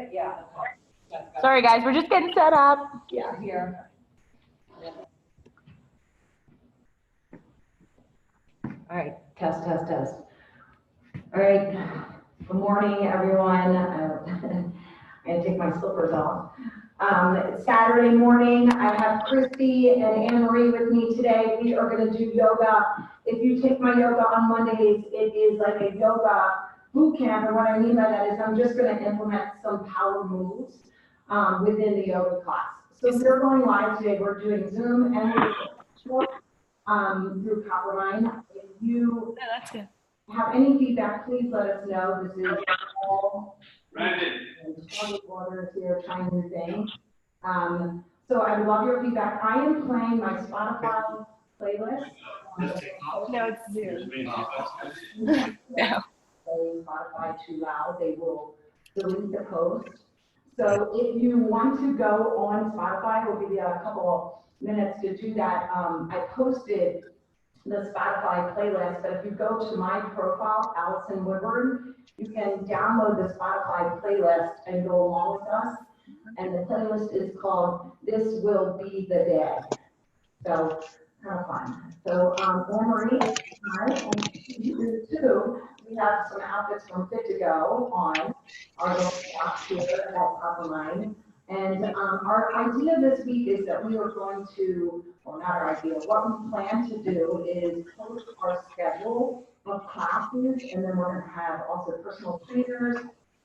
Yeah. Sorry guys, we're just getting set up. Yeah, here. All right, test. All right, good morning, everyone. I'm gonna take my slippers off. It's Saturday morning. I have Christy and Anne-Marie with me today. We are gonna do yoga. If you take my yoga on Mondays, it is like a yoga boot camp, and what I mean by that is I'm just gonna implement some power moves within the yoga class. So we're going live today. We're doing Zoom and we're through Coppermine. If you have any feedback, please let us know. This is all 20 orders here trying new things. So I would love your feedback. I am playing my Spotify playlist. No, it's Zoom. No. Spotify too loud, they will delete the post. So if you want to go on Spotify, we'll give you a couple minutes to do that. I posted the Spotify playlist, but if you go to my profile, Allison Woodward, you can download the Spotify playlist and go along with us. And the playlist is called This Will Be the Day. So kind of fun. So Anne-Marie and you too, we have some outfits from Fit to Go on our little shop here at Coppermine. And our idea this week is that we are going to, well, not our idea, what we plan to do is post our schedule of classes, and then we're going to have also personal trainers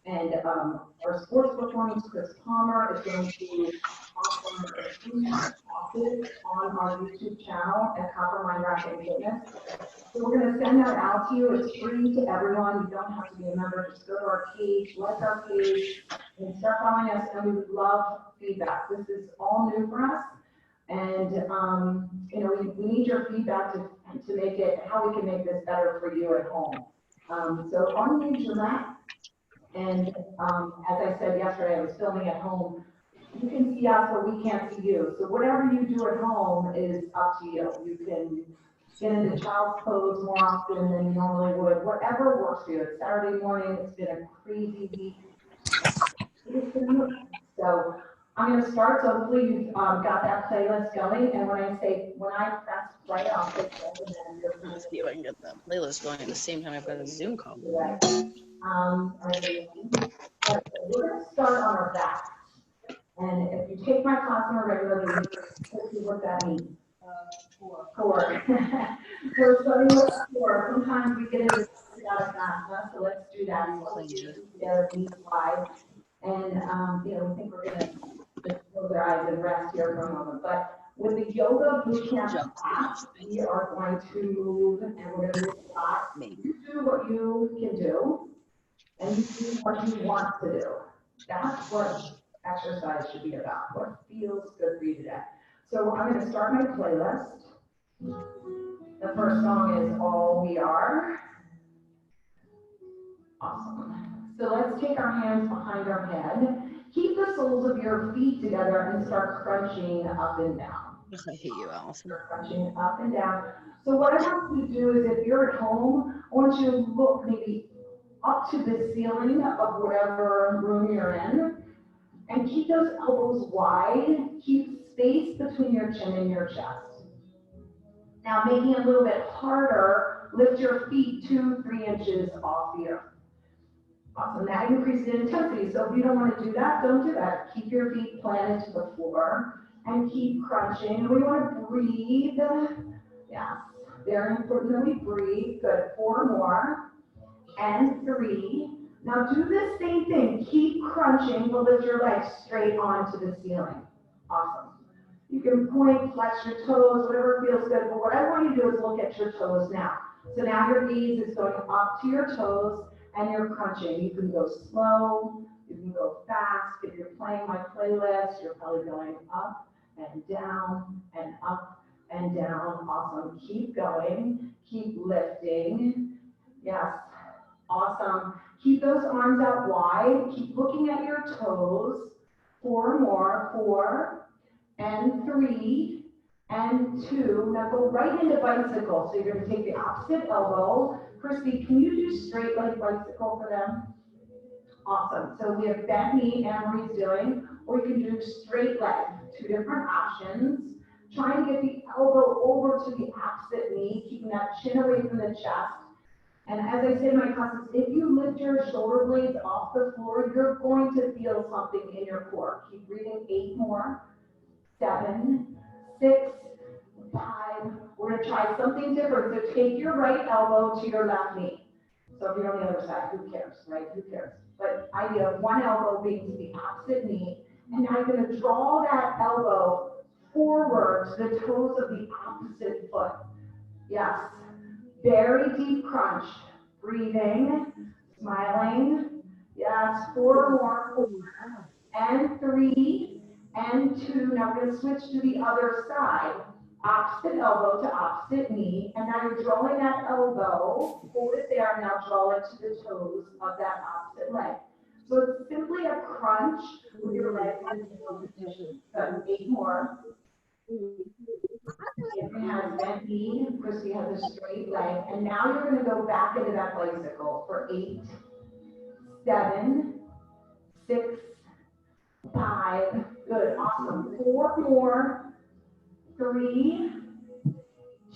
and our sports performance. Chris Palmer is going to offer a free classes on our YouTube channel at Coppermine Rapid Fitness. So we're going to send that out to you. It's free to everyone. You don't have to be a member. Just go to our page, like our page, and start following us. And we would love feedback. This is all new for us, and you know, we need your feedback to make it how we can make this better for you at home. So unmute your mat. And as I said yesterday, I was filming at home. You can see us, but we can't see you. So whatever you do at home is up to you. You can get into child's pose more often than you normally would. Whatever works for you. It's Saturday morning. It's been a crazy week. So I'm going to start. So hopefully you've got that playlist going. And when I press play, I'll say play. Let's see if I can get that playlist going at the same time I've got a Zoom call. Right. We're going to start on our back. And if you take my class on a regular basis, you'll see what that means. Core. So starting with core, sometimes we get into Chaturanga, so let's do that. There, knees wide. And you know, we think we're going to just close our eyes and rest here for a moment. But with the yoga boot camp class, we are going to move, and we're going to move a lot. You do what you can do, and you do what you want to do. That's what exercise should be about. What feels good for you today. So I'm going to start my playlist. The first song is All We Are. Awesome. So let's take our hands behind our head. Keep the soles of your feet together and start crunching up and down. I hate you, Allison. Start crunching up and down. So what I want you to do is if you're at home, I want you to look maybe up to the ceiling of whatever room you're in. And keep those elbows wide. Keep space between your chin and your chest. Now, making it a little bit harder, lift your feet 2-3 inches off the earth. Awesome. That increases intensity. So if you don't want to do that, don't do that. Keep your feet planted to the floor and keep crunching. We want to breathe. Yeah, very important that we breathe. Good. 4 more. And 3. Now do the same thing. Keep crunching, but lift your legs straight onto the ceiling. Awesome. You can point, flex your toes, whatever feels good. But what I want you to do is look at your toes now. So now your gaze is going up to your toes and you're crunching. You can go slow, you can go fast. If you're playing my playlist, you're probably going up and down and up and down. Awesome. Keep going. Keep lifting. Yes. Awesome. Keep those arms out wide. Keep looking at your toes. 4 more. 4 and 3 and 2. Now go right into bicycle. So you're going to take the opposite elbow. Christy, can you do straight leg bicycle for them? Awesome. So we have bent knee, Anne-Marie's doing, or you can do straight leg. Two different options. Trying to get the elbow over to the opposite knee, keeping that chin away from the chest. And as I say in my classes, if you lift your shoulder blades off the floor, you're going to feel something in your core. Keep breathing. 8 more. 7, 6, 5. We're going to try something different. So take your right elbow to your left knee. So if you're on the other side, who cares, right? Who cares? But idea of one elbow being to the opposite knee. And now you're going to draw that elbow forward to the toes of the opposite foot. Yes. Very deep crunch. Breathing. Smiling. Yes. 4 more. 4. And 3. And 2. Now we're going to switch to the other side. Opposite elbow to opposite knee. And now you're drawing that elbow. Hold it there. Now draw it to the toes of that opposite leg. So it's simply a crunch with your legs in the position. 8 more. Adrian has bent knee, Christy has a straight leg, and now you're going to go back into that bicycle for 8, 7, 6, 5, good, awesome, 4 more, 3,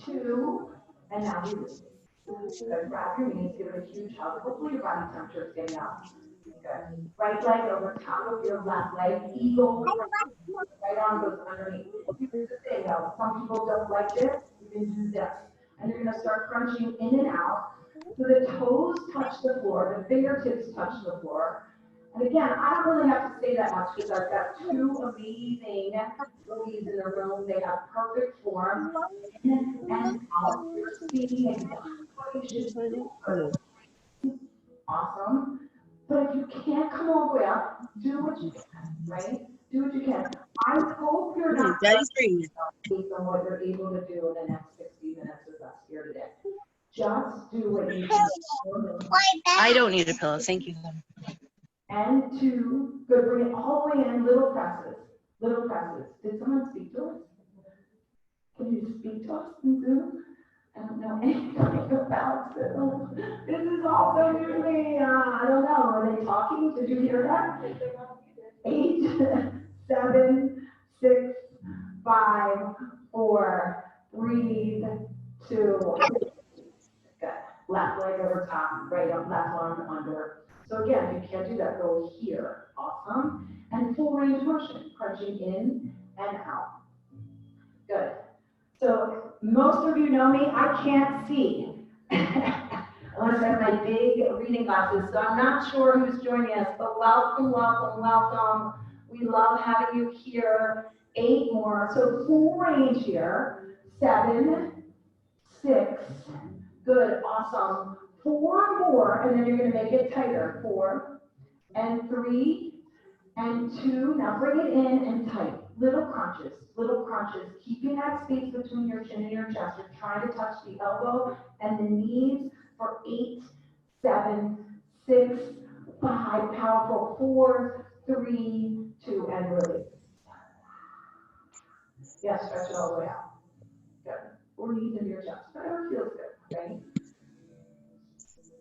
2, and now you good. Grab your knees, give it a huge hug. Hopefully your body temperature is getting up. Good. Right leg over top of your left leg, eagle. Right arm goes underneath. Here's the thing though, some people don't like this, you can do this. And you're gonna start crunching in and out. So the toes touch the floor, the fingertips touch the floor. And again, I don't really have to say that much because I've got 2 amazing ladies in the room. They have perfect form. In and out, you're seeing exactly what you should do. Awesome. But if you can't come all the way up, do what you can, right? Do what you can. I hope you're not based on what you're able to do in the next 60 minutes with us here today. Just do what you can. I don't need a pillow, thank you. And 2, good, bring it all the way in, little presses. Little presses. Did someone speak to us? Can you speak to us in Zoom? I don't know anything about Zoom. This is all so new to me. I don't know. Are they talking? Did you hear that? 8, 7, 6, 5, 4, breathe, 2. Good. Left leg over top, right up, left arm under. So again, if you can't do that, go here. Awesome. And full range of motion, crunching in and out. Good. So most of you know me, I can't see. Unless I have my big reading glasses. So I'm not sure who's joining us, but welcome, welcome, welcome. We love having you here. 8 more. So full range here. 7, 6. Good. Awesome. 4 more, and then you're going to make it tighter. 4 and 3 and 2. Now bring it in and tight. Little crunches, keeping that space between your chin and your chest. You're trying to touch the elbow and the knees for 8, 7, 6, 5. Powerful. 4, 3, 2, and release. Yes, stretch it all the way out. Good. Or knees into your chest. Whatever feels good, right?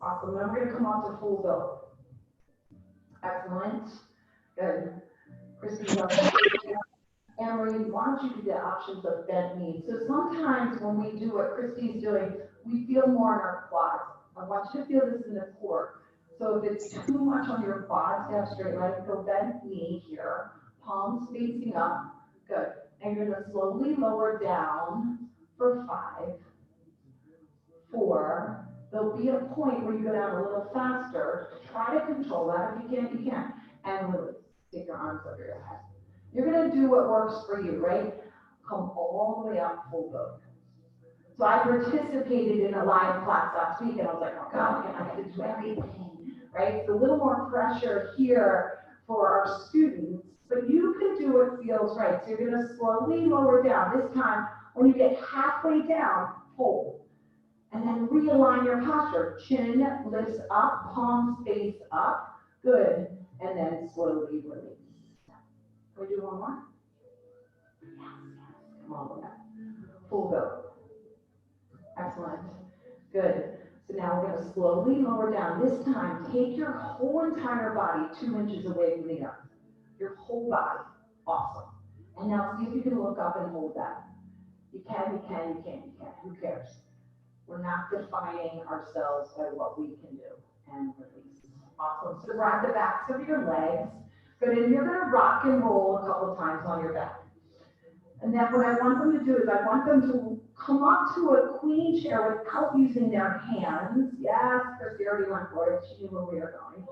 Awesome. Then we're going to come on to full build. Excellent. Good. Christy, Anne-Marie, why don't you do the options of bent knees? So sometimes when we do what Christy's doing, we feel more in our quads. I want you to feel this in the core. So if it's too much on your quads to have straight legs, go bent knee here, palms facing up. Good. And you're going to slowly lower down for 5, 4. There'll be a point where you go down a little faster. Try to control that. If you can't, you can't. And release. Take your arms over your head. You're going to do what works for you, right? Come all the way up, full boat. So I participated in a live class last week, and I was like, oh God, I have to do everything, right? It's a little more pressure here for our students, but you can do what feels right. So you're going to slowly lower down. This time, when you get halfway down, hold. And then realign your posture. Chin lifts up, palms face up. Good. And then slowly release. Can we do one more? Yes. Come on with that. Full go. Excellent. Good. So now we're gonna slowly lower down. This time, take your whole entire body 2 inches away from the earth. Your whole body, awesome. And now see if you can look up and hold that. You can, you can, you can, you can, who cares? We're not defining ourselves by what we can do. And release. Awesome. So grab the backs of your legs. Good, and you're gonna rock and roll a couple times on your back. And then what I want them to do is I want them to come up to a queen chair without using their hands. Yes, Christy already went for it. She knew where we were going.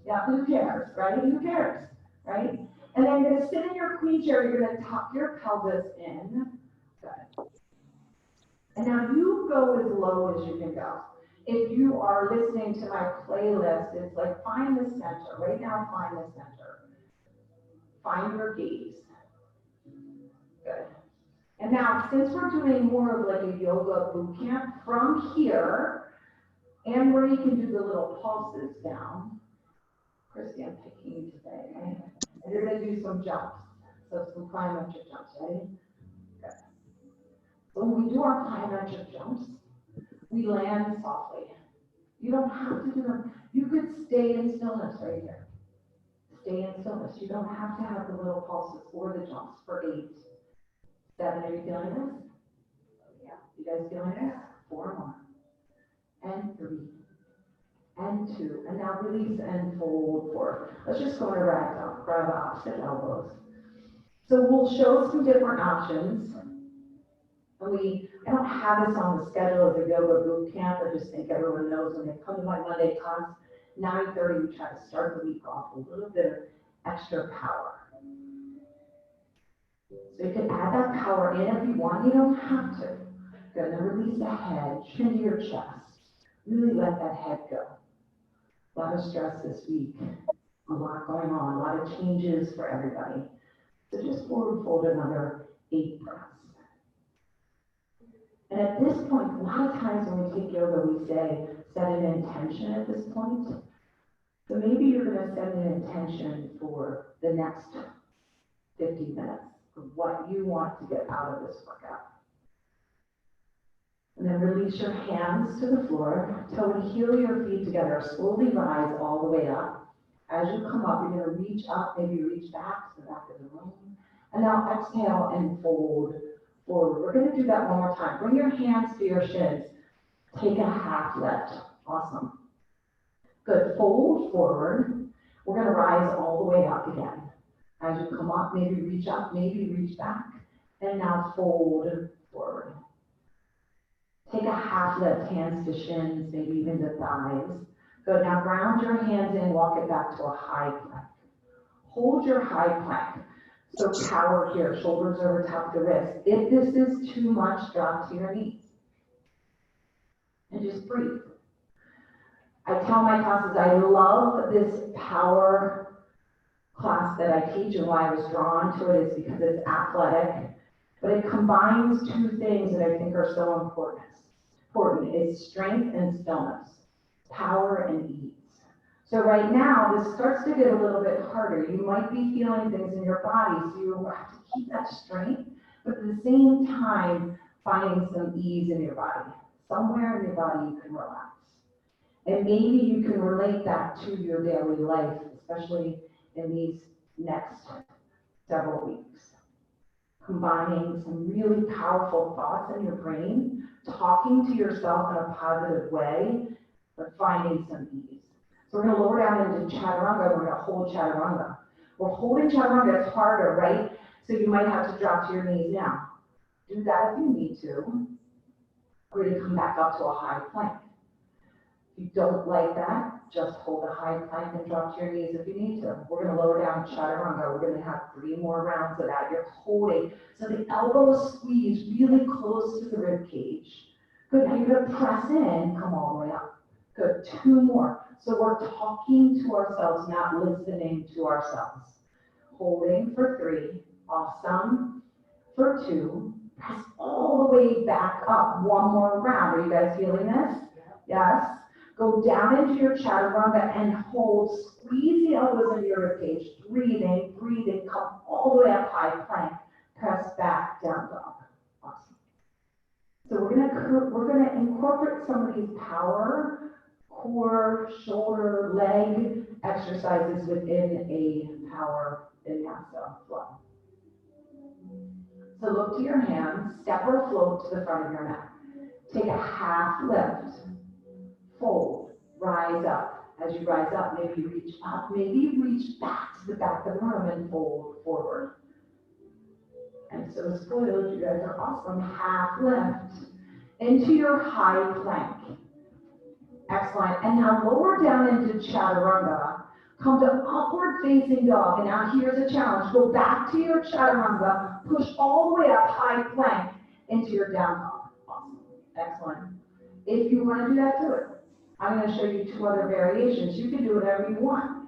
Yeah, who cares, right? Who cares, right? And then you're gonna sit in your queen chair. You're gonna tuck your pelvis in. Good. And now you go as low as you can go. If you are listening to my playlist, it's like find the center. Right now, find the center. Find your gaze. Good. And now, since we're doing more of like a yoga boot camp, from here, and where you can do the little pulses down. Christy, I'm picking you today, right? And you're gonna do some jumps. So some plyometric jumps, ready? Good. So when we do our plyometric jumps, we land softly. You don't have to do them. You could stay in stillness right here. Stay in stillness. You don't have to have the little pulses or the jumps for 8, 7. Are you feeling this? Yeah. You guys feeling this? 4 more. And 3. And 2. And now release and fold forward. Let's just go into ragdoll. Grab opposite elbows. So we'll show some different options. And I don't have this on the schedule of the yoga boot camp. I just think everyone knows when they come to my Monday class, 9:30, we try to start the week off with a little bit of extra power. So you can add that power in if you want. You don't have to. Good. Then release the head, chin to your chest. Really let that head go. A lot of stress this week. A lot going on. A lot of changes for everybody. So just forward fold another 8 breaths. And at this point, a lot of times when we take yoga, we say, set an intention at this point. So maybe you're going to set an intention for the next 50 minutes of what you want to get out of this workout. And then release your hands to the floor. Toe and heel your feet together. Slowly rise all the way up. As you come up, you're going to reach up, maybe reach back to the back of the room. And now exhale and fold forward. We're going to do that one more time. Bring your hands to your shins. Take a half lift. Awesome. Good. Fold forward. We're going to rise all the way up again. As you come up, maybe reach up, maybe reach back. And now fold forward. Take a half lift, hands to shins, maybe even to thighs. Good. Now ground your hands in, walk it back to a high plank. Hold your high plank. So power here, shoulders over top of the wrist. If this is too much, drop to your knees. And just breathe. I tell my classes, I love this power class that I teach, and why I was drawn to it is because it's athletic, but it combines 2 things that I think are so important. Is strength and stillness, power and ease. So right now, this starts to get a little bit harder. You might be feeling things in your body, so you have to keep that strength, but at the same time, finding some ease in your body. Somewhere in your body you can relax. And maybe you can relate that to your daily life, especially in these next several weeks. Combining some really powerful thoughts in your brain, talking to yourself in a positive way, but finding some ease. So we're going to lower down into Chaturanga, we're going to hold Chaturanga. We're holding Chaturanga, it's harder, right? So you might have to drop to your knees now. Do that if you need to. We're going to come back up to a high plank. If you don't like that, just hold a high plank and drop to your knees if you need to. We're going to lower down Chaturanga. We're going to have 3 more rounds of that. You're holding. So the elbows squeeze really close to the rib cage. Good. Now you're going to press in, come all the way up. Good. 2 more. So we're talking to ourselves, not listening to ourselves. Holding for 3. Awesome. For 2. Press all the way back up. 1 more round. Are you guys feeling this? Yes. Go down into your Chaturanga and hold. Squeeze the elbows into your ribcage. Breathing, breathing. Come all the way up high plank. Press back, down dog. Awesome. So we're gonna incorporate some of these power, core, shoulder, leg exercises within a power vinyasa flow. So look to your hands, step or float to the front of your mat. Take a half lift, fold, rise up. As you rise up, maybe reach up, maybe reach back to the back of the room and fold forward. And so spoiled, you guys are awesome. Half lift into your high plank. Excellent. And now lower down into Chaturanga. Come to upward facing dog. And now here's a challenge. Go back to your Chaturanga. Push all the way up, high plank, into your down dog. Awesome. Excellent. If you want to do that, do it. I'm going to show you 2 other variations. You can do whatever you want.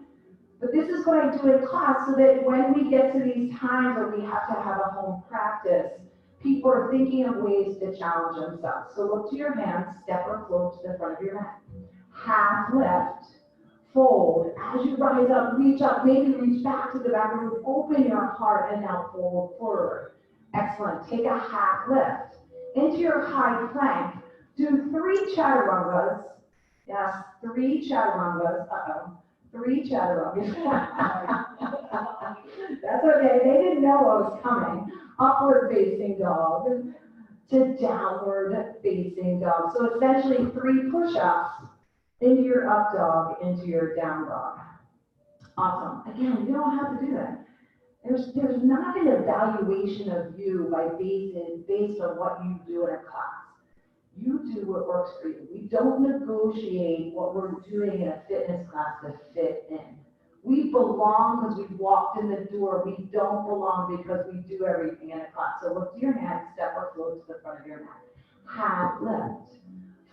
But this is what I do in class so that when we get to these times where we have to have a home practice, people are thinking of ways to challenge themselves. So look to your hands, step or float to the front of your mat. Half lift, fold. As you rise up, maybe reach back to the back of the room, open your heart, and now fold forward. Excellent. Take a half lift into your high plank. Do 3 chaturangas. Yes, 3 chaturangas. 3 chaturangas. That's okay. They didn't know what was coming. Upward facing dog to downward facing dog. So essentially 3 push-ups into your up dog, into your down dog. Awesome. Again, you don't have to do that. There's not an evaluation of you based on what you do in a class. You do what works for you. We don't negotiate what we're doing in a fitness class to fit in. We belong because we walked in the door. We don't belong because we do everything in a class. So look to your hands, step or float to the front of your mat. Half lift,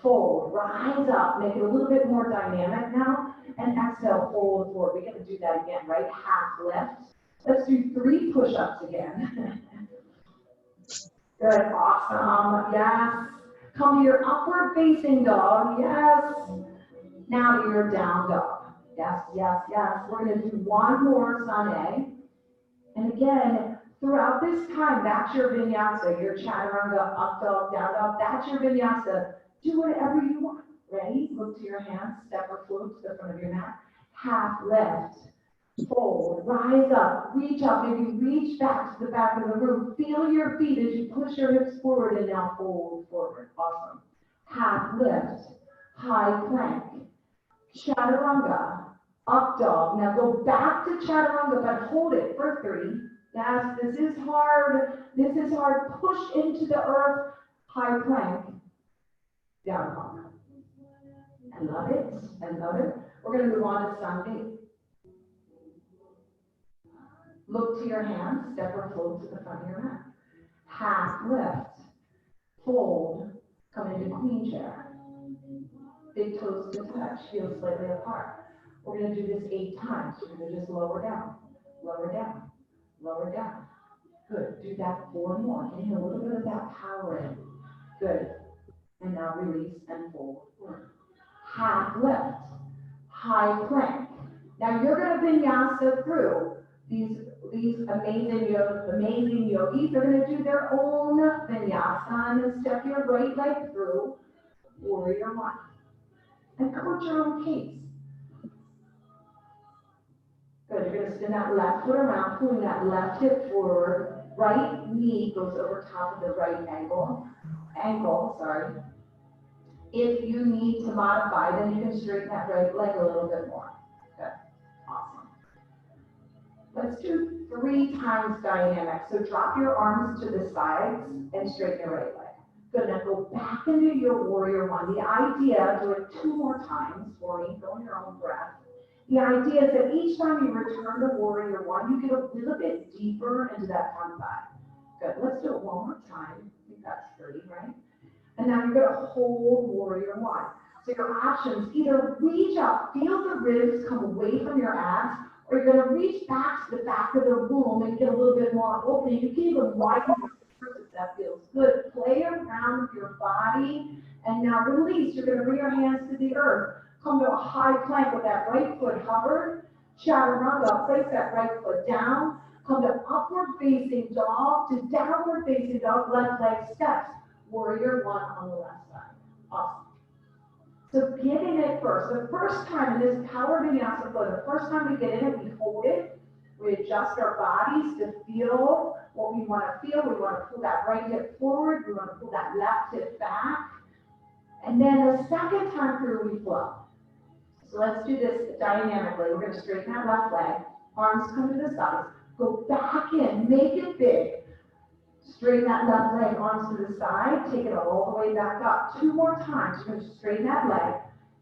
fold, rise up, make it a little bit more dynamic now, and exhale, fold forward. We're going to do that again, right? Half lift. Let's do 3 push-ups again. Good, awesome, yes. Come to your upward facing dog, yes. Now to your down dog, yes, yes, yes. We're gonna do 1 more Sane. And again, throughout this time, that's your vinyasa, your Chaturanga, up dog, down dog, that's your vinyasa. Do whatever you want, ready? Look to your hands, step or float to the front of your mat. Half lift, fold, rise up, reach up, maybe reach back to the back of the room. Feel your feet as you push your hips forward and now fold forward. Awesome. Half lift, high plank, Chaturanga, up dog. Now go back to Chaturanga, but hold it for 3. Yes, this is hard. This is hard. Push into the earth, high plank, down dog. I love it. I love it. We're going to move on to Sangha. Look to your hands, step or float to the front of your mat. Half lift, fold, come into queen chair. Big toes to touch, heels slightly apart. We're going to do this 8 times. We're going to just lower down, lower down, lower down. Good, do that 4 more. Inhale a little bit of that power in. Good, and now release and fold. Half lift, high plank. Now you're going to vinyasa through these amazing yogis. They're going to do their own vinyasa and step your right leg through warrior 1. And come at your own pace. Good, you're going to spin that left foot around, pulling that left hip forward. Right knee goes over top of the right ankle. If you need to modify, then you can straighten that right leg a little bit more. Good, awesome. Let's do 3 times dynamic. So drop your arms to the sides and straighten your right leg. Good, now go back into your warrior 1. The idea, do it 2 more times for me, go on your own breath. The idea is that each time you return to warrior 1, you get a little bit deeper into that front thigh. Good, let's do it 1 more time. I think that's 3, right? And now you're gonna hold warrior 1. So your options, either reach up, feel the ribs come away from your abs, or you're gonna reach back to the back of the womb and get a little bit more opening. You can even widen your shoulders if that feels good. Play around with your body, and now release. You're gonna bring your hands to the earth. Come to a high plank with that right foot hovered. Chaturanga, place that right foot down. Come to upward facing dog to downward facing dog, left leg steps. Warrior one on the left side. Awesome. So get in it first. The first time in this power vinyasa flow, the first time we get in it, we hold it. We adjust our bodies to feel what we want to feel. We want to pull that right hip forward. We want to pull that left hip back. And then the second time through, we flow. So let's do this dynamically. We're going to straighten that left leg. Arms come to the sides. Go back in. Make it big. Straighten that left leg, arms to the side. Take it all the way back up. 2 more times. You're going to straighten that leg.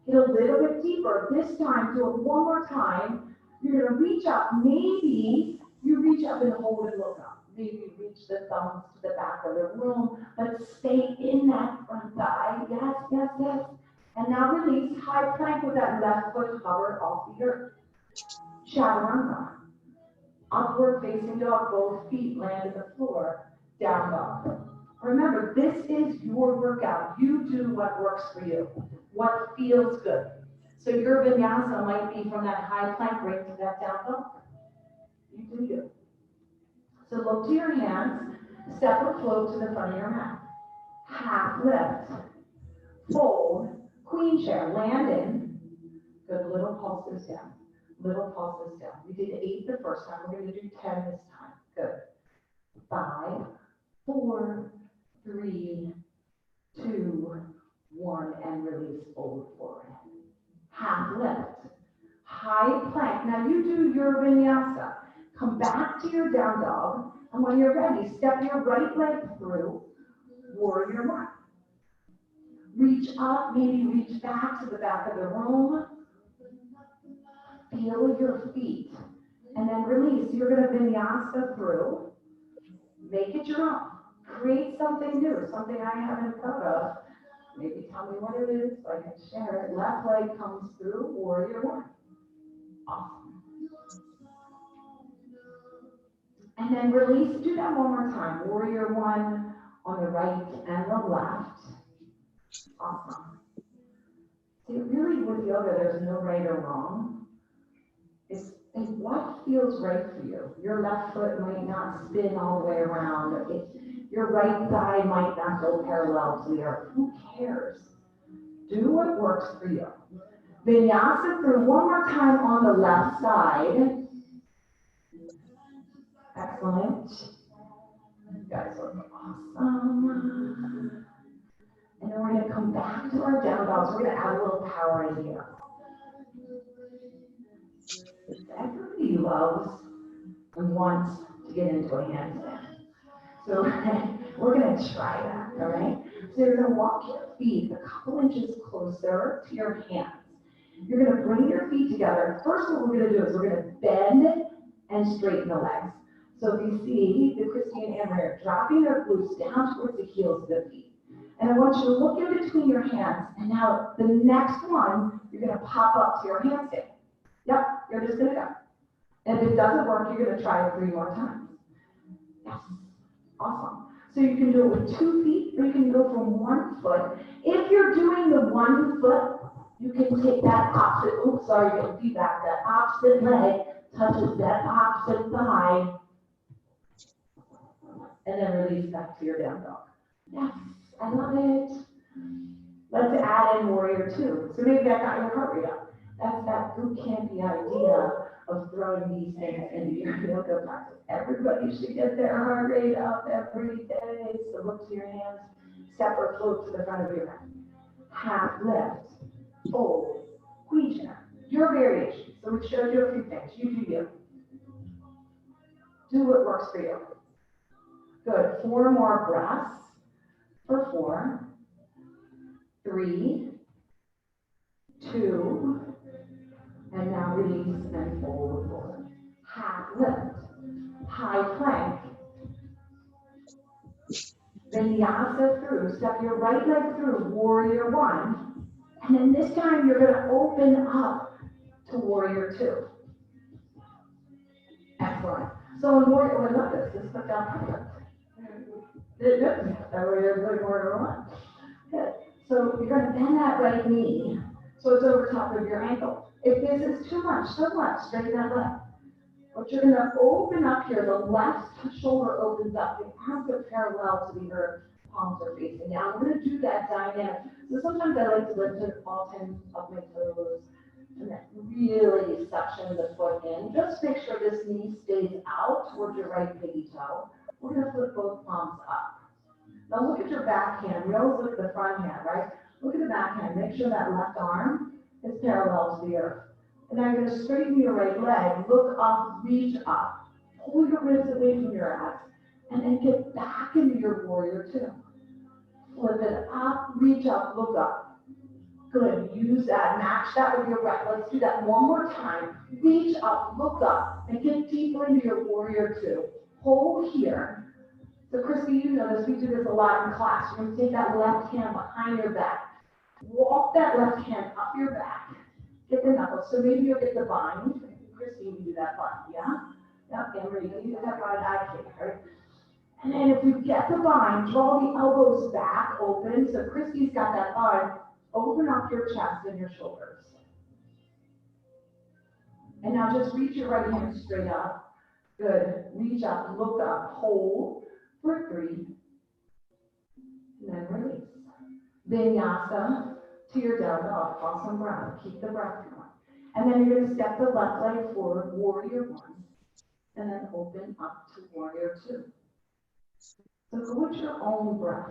Get a little bit deeper. This time, do it 1 more time. You're going to reach up. Maybe you reach up and hold and look up. Maybe you reach the thumbs to the back of the room. But stay in that front thigh. Yes, yes, yes. And now release. High plank with that left foot hover off the earth. Chaturanga. Upward facing dog. Both feet land on the floor. Down dog. Remember, this is your workout. You do what works for you. What feels good. So your vinyasa might be from that high plank right to that down dog. You do you. So look to your hands. Step or float to the front of your mat. Half lift. Fold. Queen chair. Land in. Good. Little pulses down. Little pulses down. We did 8 the first time. We're going to do 10 this time. Good. 5, 4, 3, 2, 1, and release. Fold forward. Half lift. High plank. Now you do your vinyasa. Come back to your down dog, and when you're ready, step your right leg through warrior one. Reach up, maybe reach back to the back of the room. Feel your feet, and then release. You're going to vinyasa through. Make it your own. Create something new, something I haven't thought of. Maybe tell me what it is so I can share it. Left leg comes through, warrior one. Awesome. And then release. Do that 1 more time. Warrior one on the right and the left. Awesome. See, really with yoga, there's no right or wrong. It's what feels right for you. Your left foot might not spin all the way around. Your right thigh might not go parallel to the earth. Who cares? Do what works for you. Vinyasa through 1 more time on the left side. Excellent. You guys look awesome. And then we're going to come back to our down dogs. We're going to add a little power in here. Everybody loves and wants to get into a handstand. So we're going to try that, all right? So you're going to walk your feet a couple inches closer to your hands. You're going to bring your feet together. First, what we're going to do is we're going to bend and straighten the legs. So if you see the Christine and Maria dropping their glutes down towards the heels of the feet. And I want you to look in between your hands. And now the next one, you're going to pop up to your handstand. Yep, you're just going to go. And if it doesn't work, you're going to try it 3 more times. Yes, awesome. So you can do it with 2 feet, or you can go from 1 foot. If you're doing the 1 foot, you can take that opposite, oops, sorry, getting feedback, that opposite leg touches that opposite thigh, and then release back to your down dog. Yes, I love it. Let's add in warrior 2. So maybe that got your heart rate up. That's that boot campy idea of throwing these things into your yoga practice. Everybody should get their heart rate up every day. So look to your hands, step or float to the front of your head. Half lift, fold, queen chair. Your variation. So we showed you a few things. You do you. Do what works for you. Good. 4 more breaths for 4, 3, 2, and now release and fold forward. Half lift, high plank, vinyasa through. Step your right leg through, warrior 1. And then this time you're going to open up to warrior 2. Excellent. So in warrior, I love this. This stuff down perfect. That way you're good warrior 1. Good. So you're going to bend that right knee so it's over top of your ankle. If this is too much, straighten that leg. But you're going to open up here. The left shoulder opens up. The arms are parallel to the earth. palms are facing down. We're gonna do that dynamic. So sometimes I like to lift it all 10 of my toes and then really suction the foot in. Just make sure this knee stays out towards your right pinky toe. We're gonna flip both palms up. Now look at your back hand. We always look at the front hand, right? Look at the back hand. Make sure that left arm is parallel to the earth. And now you're gonna straighten your right leg. Look up, reach up. Pull your ribs away from your abs. And then get back into your warrior two. Flip it up, reach up, look up. Good, use that, match that with your breath. Let's do that one more time. Reach up, look up, and get deeper into your warrior two. Hold here. So Christy, you know this, we do this a lot in class. You're gonna take that left hand behind your back. Walk that left hand up your back. Get the knuckles. So maybe you'll get the bind. Christy, you do that bind, yeah? Yep, Emery, you do that bind, I can't, right? And then if you get the bind, draw the elbows back, open. So Christy's got that bind. Open up your chest and your shoulders. And now just reach your right hand straight up. Good. Reach up, look up, hold for 3. And then release. Vinyasa to your down dog. Awesome breath. Keep the breath going. And then you're going to step the left leg forward, warrior 1. And then open up to warrior 2. So go with your own breath.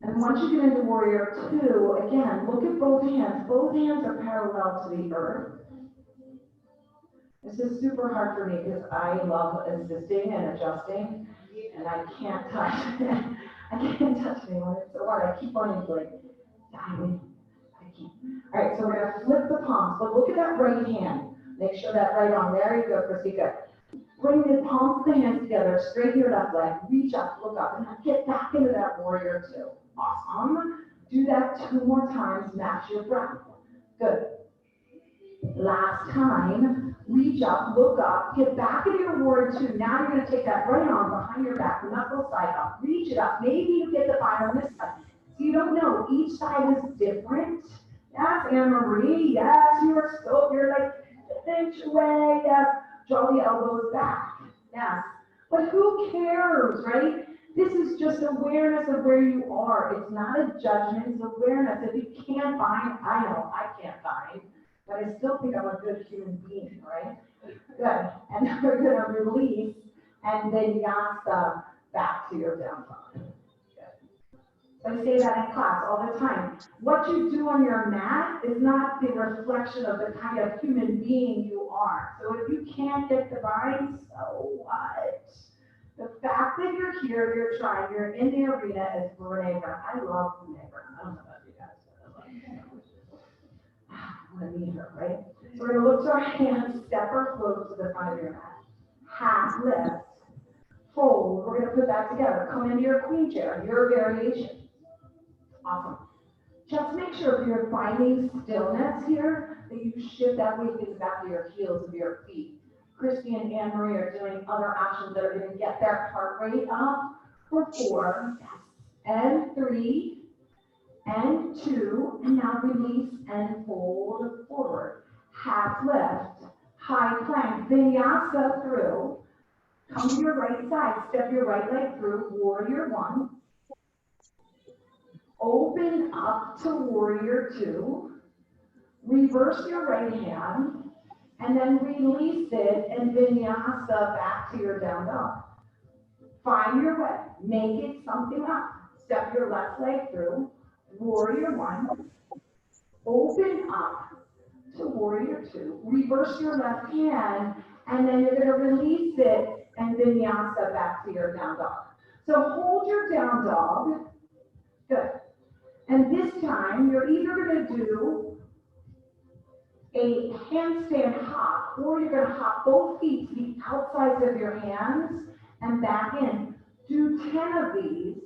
And once you get into warrior 2, again, look at both hands. Both hands are parallel to the earth. This is super hard for me because I love assisting and adjusting, and I can't touch. I can't touch anyone. It's so hard. I keep on like diving. All right, so we're going to flip the palms, but look at that right hand. Make sure that right arm. There you go, Christy. Good. Bring the palms of the hands together, straighten your left leg, reach up, look up, and now get back into that warrior 2. Awesome. Do that 2 more times, match your breath. Good. Last time, reach up, look up, get back into your warrior 2. Now you're going to take that right arm behind your back, knuckle side up, reach it up. Maybe you get the bind on this side. So you don't know, each side is different. Yes, Anne-Marie, yes, you're like an inch away, yes. Draw the elbows back, yes. But who cares, right? This is just awareness of where you are. It's not a judgment, it's awareness. If you can't find, I know I can't find, but I still think I'm a good human being, right? Good. And then we're gonna release and then yasa back to your down dog. I say that in class all the time. What you do on your mat is not the reflection of the kind of human being you are. So if you can't get the bind, so what? The fact that you're here, you're trying, you're in the arena is Brene Brown. I love Brene Brown. I don't know about you guys, but I love her. I want to meet her, right? So we're going to look to our hands, step or float to the front of your mat. Half lift, fold. We're going to put that together. Come into your queen chair, your variation. Awesome. Just make sure if you're finding stillness here, that you shift that weight to the back of your heels of your feet. Christy and Anne-Marie are doing other actions that are going to get that heart rate up for 4, and 3, and 2, and now release and fold forward. Half lift, high plank, vinyasa through. Come to your right side, step your right leg through, warrior 1. Open up to warrior 2, reverse your right hand, and then release it and vinyasa back to your down dog. Find your way, make it something up. Step your left leg through, warrior 1, open up to warrior 2, reverse your left hand, and then you're going to release it and vinyasa back to your down dog. So hold your down dog, good. And this time, you're either going to do a handstand hop, or you're going to hop both feet to the outsides of your hands and back in. Do 10 of these,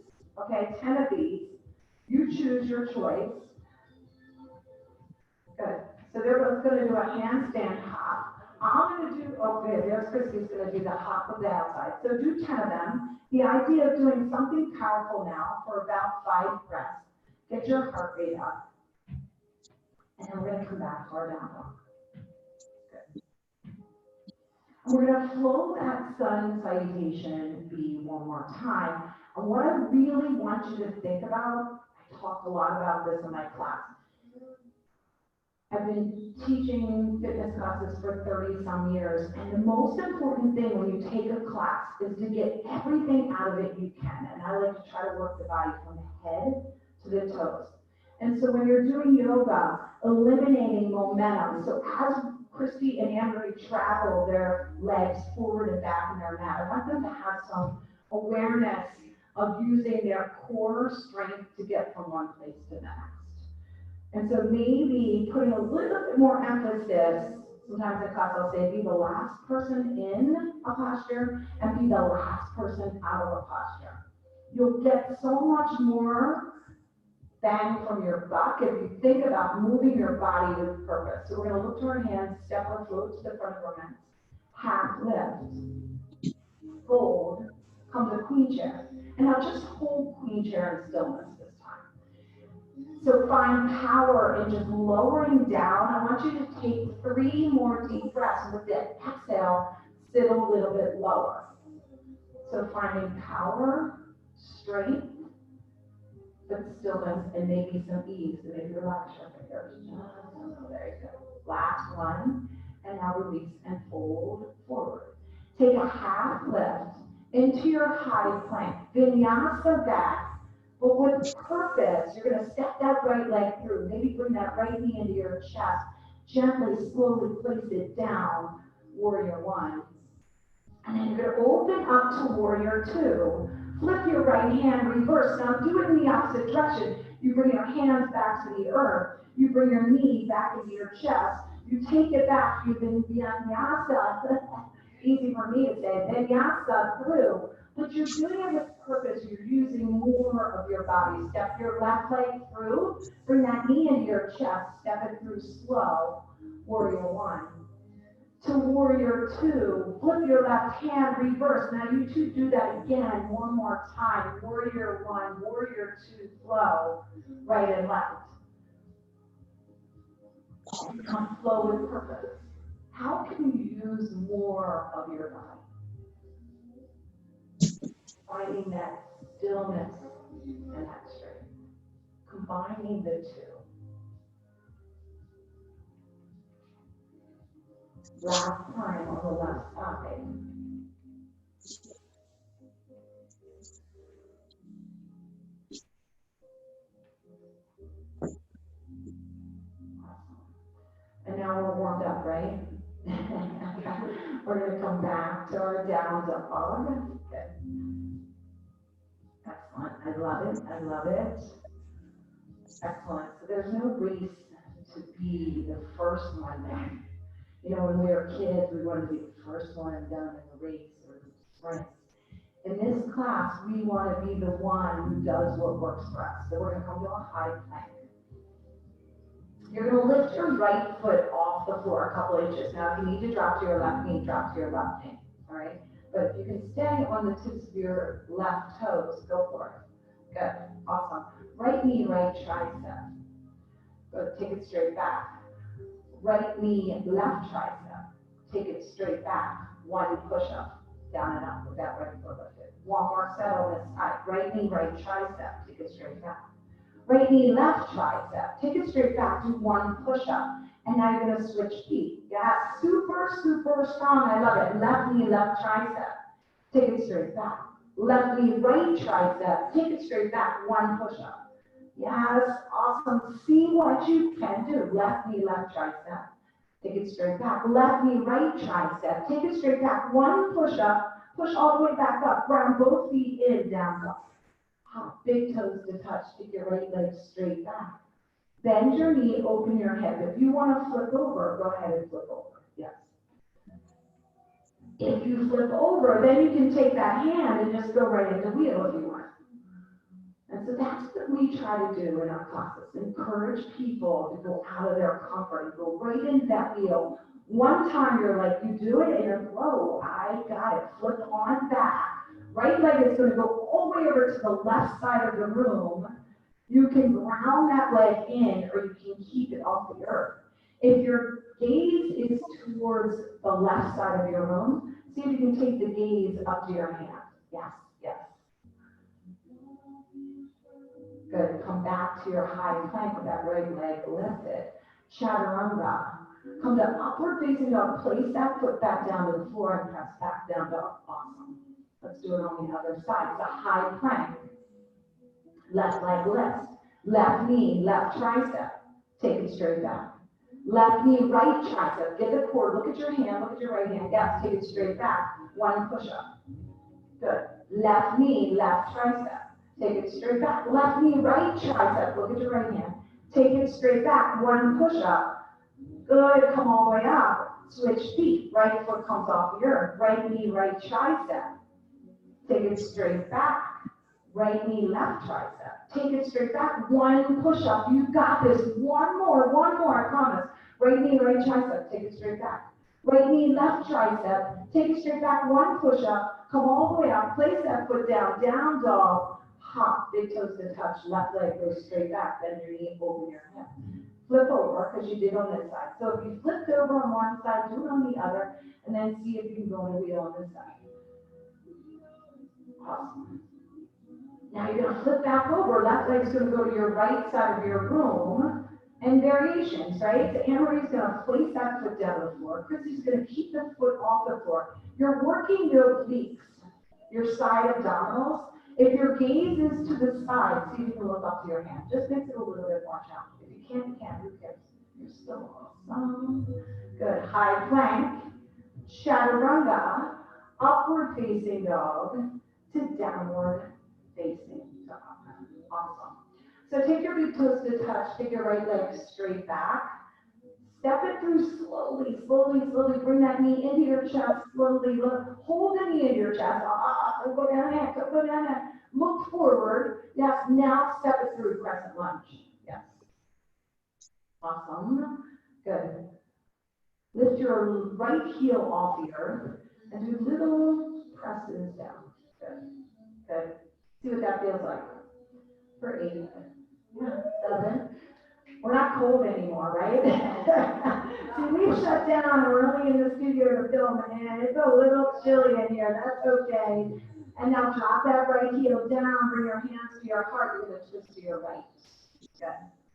okay, 10 of these. You choose your choice. Good. So they're both going to do a handstand hop. I'm going to do, okay, there's Christy's going to do the hop of the outside. So do 10 of them. The idea of doing something powerful now for about 5 breaths. Get your heart rate up. And then we're going to come back to our down dog. Good. And we're going to flow that sun salutation B one more time. And what I really want you to think about, I talked a lot about this in my class. I've been teaching fitness classes for 30 some years, and the most important thing when you take a class is to get everything out of it you can. And I like to try to work the body from the head to the toes. And so when you're doing yoga, eliminating momentum. So as Christy and Anne-Marie travel their legs forward and back in their mat, I want them to have some awareness of using their core strength to get from one place to the next. And so maybe putting a little bit more emphasis, sometimes in class I'll say, be the last person in a posture and be the last person out of a posture. You'll get so much more bang from your buck if you think about moving your body with purpose. So we're going to look to our hands, step our float to the front of our hands, half lift, fold, come to queen chair. And now just hold queen chair in stillness this time. So find power in just lowering down. I want you to take 3 more deep breaths. With the exhale, sit a little bit lower. So finding power, strength, but stillness, and maybe some ease. So maybe relax your fingers. There you go. Last one. And now release and fold forward. Take a half lift into your high plank. Vinyasa back. But with purpose, you're going to step that right leg through. Maybe bring that right knee into your chest. Gently, slowly place it down. Warrior 1. And then you're going to open up to Warrior 2. Flip your right hand, reverse. Now do it in the opposite direction. You bring your hands back to the earth. You bring your knee back into your chest. You take it back. You've been vinyasa. Easy for me to say. Vinyasa through. But you're doing it with purpose. You're using more of your body. Step your left leg through. Bring that knee into your chest. Step it through slow. Warrior 1. To Warrior 2, flip your left hand, reverse. Now you 2 do that again one more time. Warrior 1, Warrior 2, flow, right and left. Come flow with purpose. How can you use more of your body? Finding that stillness and that strength. Combining the 2. Last time on the left side. And now we're warmed up, right? We're going to come back to our down dog. Good. Excellent. I love it. I love it. Excellent. So there's no race to be the first one then. You know, when we were kids, we wanted to be the first one done in the race or the sprint. In this class, we want to be the one who does what works for us. So we're going to come to a high plank. You're going to lift your right foot off the floor a couple inches. Now, if you need to drop to your left knee, drop to your left knee. All right? But if you can stay on the tips of your left toes, go for it. Good. Awesome. Right knee, right tricep. Good. Take it straight back. Right knee, left tricep. Take it straight back. 1 push-up. Down and up with that right foot lifted. 1 more set on this side. Right knee, right tricep. Take it straight back. Right knee, left tricep. Take it straight back. Do 1 push-up. And now you're going to switch feet. Yeah, super, super strong. I love it. Left knee, left tricep. Take it straight back. Left knee, right tricep. Take it straight back. 1 push-up. Yes, awesome. See what you can do. Left knee, left tricep. Take it straight back. Left knee, right tricep. Take it straight back. 1 push-up. Push all the way back up. Ground both feet in, down, up. Hop big toes to touch. Take your right leg straight back. Bend your knee, open your hip. If you want to flip over, go ahead and flip over. Yes. If you flip over, then you can take that hand and just go right into wheel if you want. And so that's what we try to do in our classes. Encourage people to go out of their comfort and go right into that wheel. One time you're like, you do it and you're, whoa, I got it. Flip on back. Right leg is going to go all the way over to the left side of the room. You can ground that leg in or you can keep it off the earth. If your gaze is towards the left side of your room, see if you can take the gaze up to your hand. Yes, yes. Good. Come back to your high plank with that right leg lifted. Chaturanga. Come to upward facing dog. Place that foot back down to the floor and press back down dog. Awesome. Let's do it on the other side. It's a high plank. Left leg lifts. Left knee, left tricep. Take it straight back. Left knee, right tricep. Get the core. Look at your hand. Look at your right hand. Yes, take it straight back. One push up. Good. Left knee, left tricep. Take it straight back. Left knee, right tricep. Look at your right hand. Take it straight back. One push up. Good. Come all the way up. Switch feet. Right foot comes off the earth. Right knee, right tricep. Take it straight back. Right knee, left tricep. Take it straight back. One push up. You got this. One more, I promise. Right knee, right tricep. Take it straight back. Right knee, left tricep. Take it straight back. One push up. Come all the way up. Place that foot down. Down dog. Hop. Big toes to touch. Left leg goes straight back. Bend your knee. Open your hip. Flip over because you did on this side. So if you flipped over on one side, do it on the other, and then see if you can go in a wheel on this side. Awesome. Now you're going to flip back over. Left leg's going to go to your right side of your room. And variations, right? So Anne-Marie's going to place that foot down on the floor. Chrissy's going to keep the foot off the floor. You're working your obliques, your side abdominals. If your gaze is to the side, see if you can look up to your hand. Just makes it a little bit more challenging. If you can't, you can't. Who cares? You're still awesome. Good. High plank. Chaturanga. Upward facing dog to downward facing dog. Awesome. So take your big toes to touch, take your right leg straight back. Step it through slowly, slowly, slowly. Bring that knee into your chest, slowly. Hold the knee into your chest. Don't go down there, don't go down there. Look forward. Yes, now step it through crescent lunge. Yes. Awesome. Good. Lift your right heel off the earth and do little presses down. Good. Good. See what that feels like for 8 minutes. Yeah, 7. We're not cold anymore, right? See, we've shut down. We're only in the studio to film, and it's a little chilly in here. That's okay. And now drop that right heel down. Bring your hands to your heart. You're going to twist to your right. Good.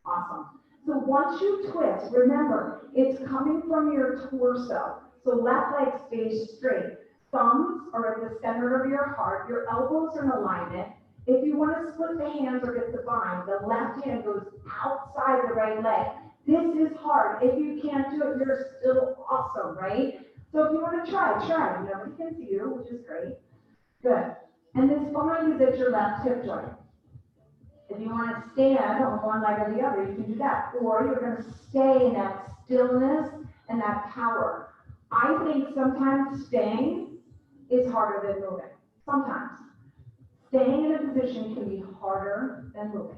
Awesome. So once you twist, remember, it's coming from your torso. So left leg stays straight. Thumbs are at the center of your heart. Your elbows are in alignment. If you want to split the hands or get the bind, the left hand goes outside the right leg. This is hard. If you can't do it, you're still awesome, right? So if you want to try. Nobody can see you, which is great. Good. And this bind is at your left hip joint. If you want to stand on one leg or the other, you can do that. Or you're going to stay in that stillness and that power. I think sometimes staying is harder than moving. Sometimes. Staying in a position can be harder than moving.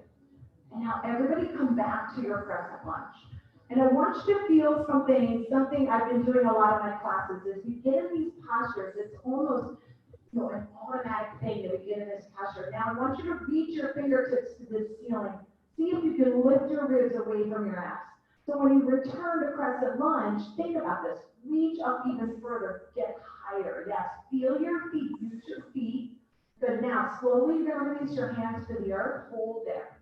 And now everybody come back to your crescent lunge. And I want you to feel something I've been doing a lot of my classes is you get in these postures, it's almost an automatic thing that we get in this posture. Now I want you to reach your fingertips to the ceiling. See if you can lift your ribs away from your abs. So when you return to crescent lunge, think about this. Reach up even further, get higher. Yes, feel your feet, use your feet. Good. Now, slowly you're going to release your hands to the earth. Hold there.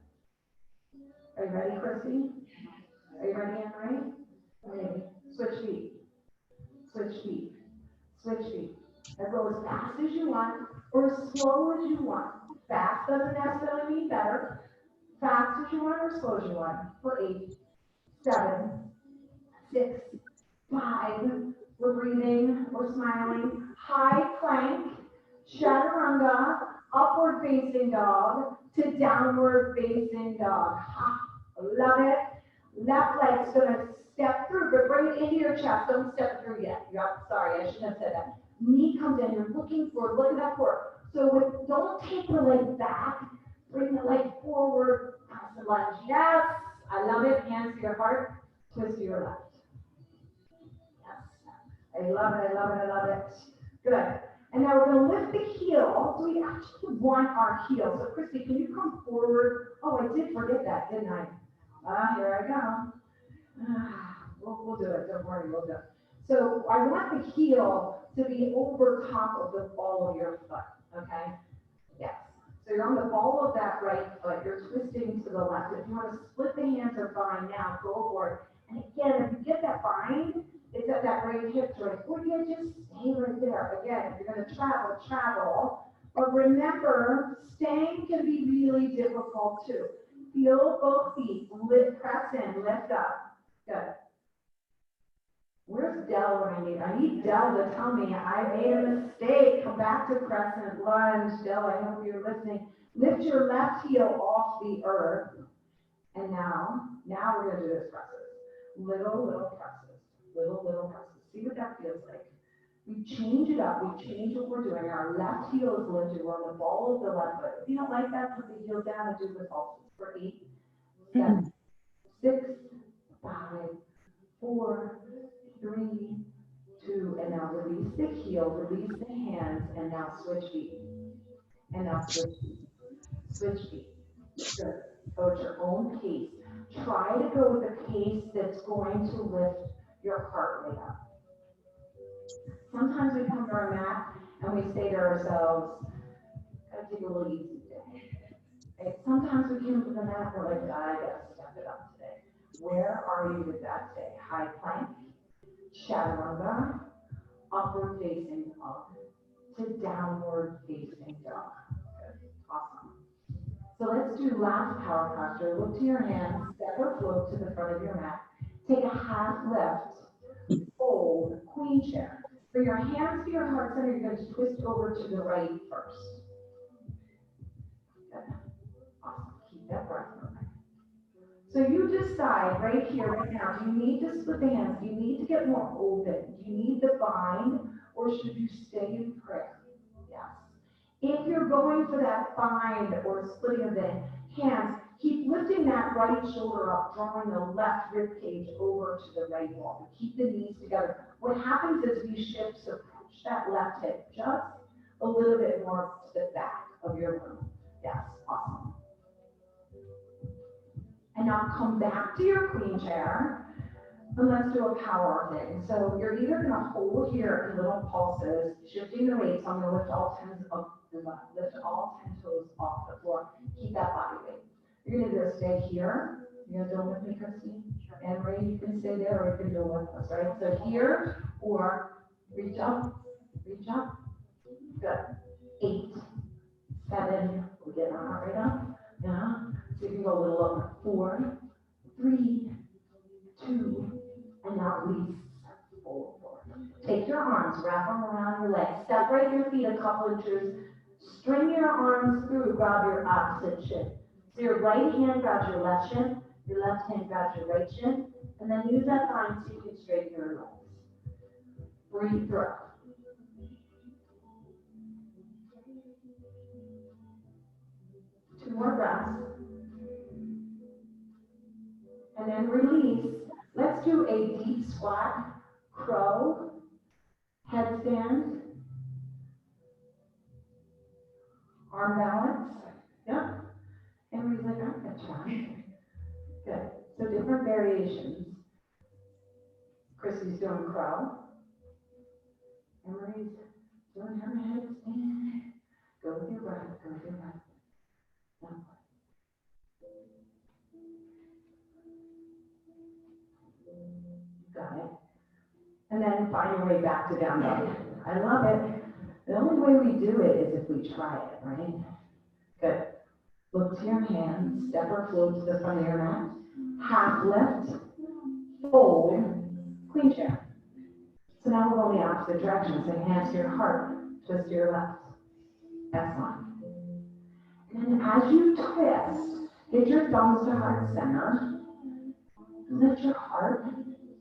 Are you ready, Chrissy? Are you ready, Anne-Marie? Okay. Switch feet. Switch feet. Switch feet. Now go as fast as you want or as slow as you want. Fast doesn't necessarily mean better. Fast as you want or slow as you want. For 8, 7, 6, 5. We're breathing. We're smiling. High plank. Chaturanga, upward facing dog to downward facing dog. Ha, love it. Left leg's gonna step through, but bring it into your chest. Don't step through yet. Sorry, I shouldn't have said that. Knee comes in, you're looking forward, look at that forward. So don't take the leg back, bring the leg forward, crescent lunge. Yes, I love it. Hands to your heart, twist to your left. Yes, I love it, I love it, I love it. Good. And now we're going to lift the heel. So we actually want our heel. So Christy, can you come forward? Oh, I did forget that, didn't I? Here I go. We'll do it. Don't worry, we'll do it. So I want the heel to be over top of the ball of your foot. Okay? Yes. So you're on the ball of that right foot, you're twisting to the left. If you want to split the hands or bind now, go for it. And again, if you get that bind, it's at that right hip joint, or you just stay right there. Again, if you're going to travel, travel. But remember, staying can be really difficult too. Feel both feet, press in, lift up. Good. Where's Dell when I need Dell to tell me I made a mistake. Come back to Crescent Lunge. Dell, I hope you're listening. Lift your left heel off the earth. And now we're going to do this presses. Little presses. Little presses. See what that feels like. We change it up. We change what we're doing. Our left heel is lifted. We're on the ball of the left foot. If you don't like that, put the heel down and do the pulses for 8, 7, 6, 5, 4, 3, 2, and now release the heel, release the hands, and now switch feet. And now switch feet. Switch feet. Good. Go at your own pace. Try to go with a pace that's going to lift your heart rate up. Sometimes we come to our mat and we say to ourselves, gotta take a little easy today. Right? Sometimes we come to the mat and we're like, I gotta step it up today. Where are you with that today? High plank, Chaturanga, upward facing dog to downward facing dog. Good. Awesome. So let's do last power posture. Look to your hands, step or float to the front of your mat. Take a half lift, fold, queen chair. For your hands to your heart center, you're going to twist over to the right first. Good. Awesome. Keep that breath moving. So you decide right here, right now, do you need to split the hands? Do you need to get more open? Do you need the bind? Or should you stay in prayer? Yes. If you're going for that bind or splitting of the hands, keep lifting that right shoulder up, drawing the left rib cage over to the right wall. Keep the knees together. What happens is we shift, so push that left hip just a little bit more to the back of your room. Yes, awesome. And now come back to your queen chair, and let's do a power thing. So you're either going to hold here in little pulses, shifting the weight. So I'm going to lift all 10 toes off the floor. Keep that body weight. You're going to either stay here. You're going to do it with me, Christine? Sure. And Ray, you can stay there, or you can do it with us, right? So here, or reach up, reach up. Good. 8, 7, we get our heart rate up. Yeah. So you can go a little over. 4, 3, 2, and now release. Forward. Take your arms, wrap them around your legs. Separate your feet a couple inches. String your arms through, grab your opposite shin. So your right hand grabs your left shin, your left hand grabs your right shin, and then use that bind so you can straighten your legs. Breathe through. 2 more breaths. And then release. Let's do a deep squat, crow, headstand, arm balance. Yep. Everybody's like, I'm going to try. Good. So different variations. Chrissy's doing crow. Emery's doing her headstand. Go with your breath. Go with your breath. Yep. Got it. And then find your way back to down dog. I love it. The only way we do it is if we try it, right? Good. Look to your hands, step or float to the front of your mat. Half lift, fold, queen chair. So now we're going the opposite direction. So hands to your heart, twist to your left. Excellent. And then as you twist, get your thumbs to heart center. Lift your heart.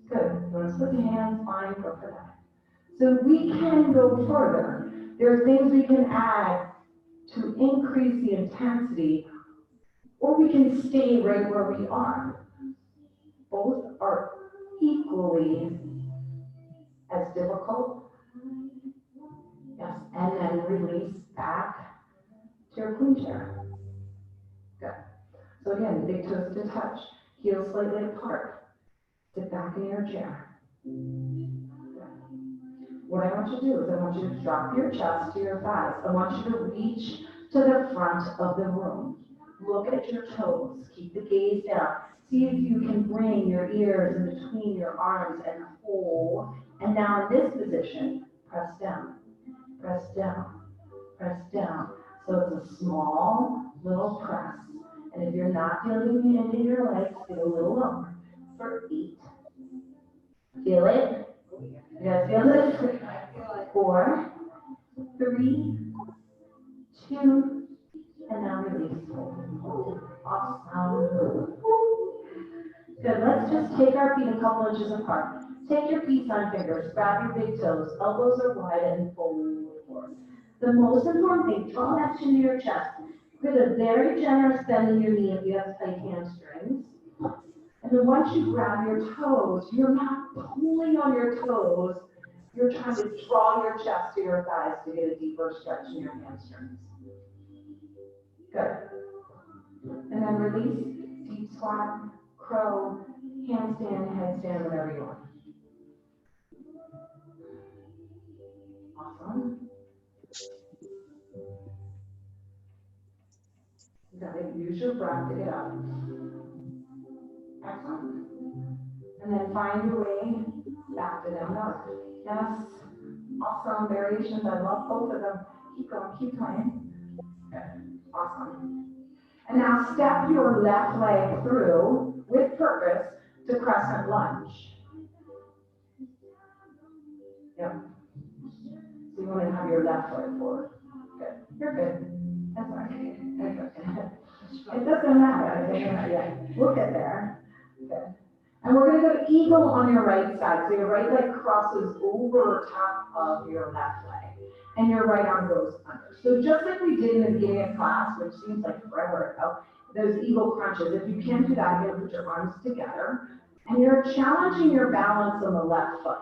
Good. You want to split the hands, fine, go for that. So we can go further. There are things we can add to increase the intensity, or we can stay right where we are. Both are equally as difficult. Yes, and then release back to your queen chair. Good. So again, big toes to touch, heels slightly apart. Sit back in your chair. What I want you to do is I want you to drop your chest to your thighs. I want you to reach to to the front of the room. Look at your toes. Keep the gaze down. See if you can bring your ears in between your arms and hold. And now in this position, press down, press down, press down. So it's a small little press. And if you're not feeling it in your legs, get a little lower. For 8. Feel it? You guys feel it? 4, 3, 2, and now release. Awesome. Good, let's just take our feet a couple inches apart. Take your peace sign fingers, grab your big toes, elbows are wide and fold forward. The most important thing, draw that chin to your chest. Get a very generous bend in your knee if you have tight hamstrings. And then once you grab your toes, you're not pulling on your toes, you're trying to draw your chest to your thighs to get a deeper stretch in your hamstrings. Good. And then release, deep squat, crow, handstand, headstand, whatever you want. Awesome. You gotta use your breath to get up. Excellent. And then find your way back to down dog. Yes. Awesome variations. I love both of them. Keep going, keep going. Good. Awesome. And now step your left leg through with purpose to crescent lunge. Yep. So you want to have your left leg forward. Good. You're good. That's all right. It doesn't matter. Yeah. We'll get there. Good. And we're going to go to eagle on your right side. So your right leg crosses over top of your left leg. And your right arm goes under. So just like we did in the beginning of class, which seems like forever ago, those eagle crunches, if you can't do that, you're going to put your arms together. And you're challenging your balance on the left foot.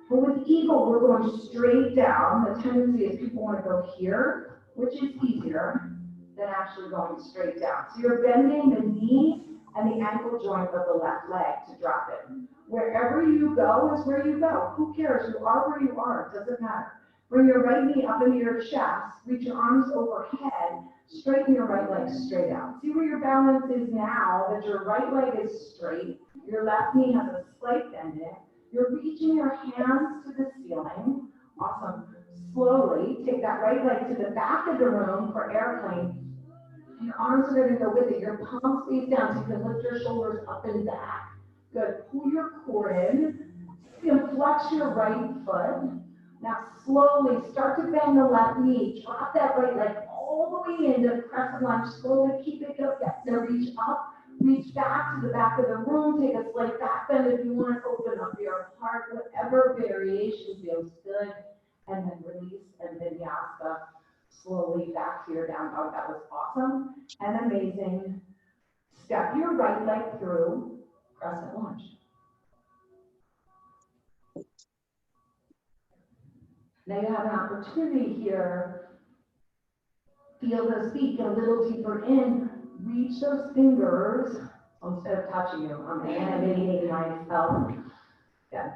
But with eagle, we're going straight down. The tendency is people want to go here, which is easier than actually going straight down. So you're bending the knee and the ankle joint of the left leg to drop it. Wherever you go is where you go. Who cares? You are where you are. It doesn't matter. Bring your right knee up into your chest. Reach your arms overhead. Straighten your right leg straight out. See where your balance is now, that your right leg is straight. Your left knee has a slight bend in it. You're reaching your hands to the ceiling. Awesome. Slowly take that right leg to the back of the room for airplane. Your arms are going to go with it. Your palms face down so you can lift your shoulders up and back. Good. Pull your core in. You can flex your right foot. Now slowly start to bend the left knee. Drop that right leg all the way into crescent lunge. Slowly keep it up. Now reach up. Reach back to the back of the room. Take a slight back bend if you want. Open up your heart. Whatever variation feels good. And then release and vinyasa. Slowly back to your down dog. That was awesome and amazing. Step your right leg through crescent lunge. Now you have an opportunity here. Feel those feet get a little deeper in. Reach those fingers. Instead of touching you, I'm animating myself. Good.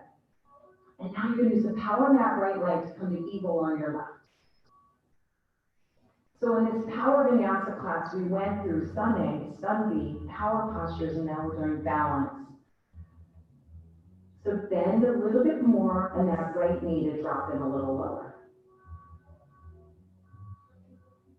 And now you're going to use the power of that right leg to come to eagle on your left. So in this power vinyasa class, we went through sun A, sun B, power postures, and now we're doing balance. So bend a little bit more and that right knee to drop in a little lower.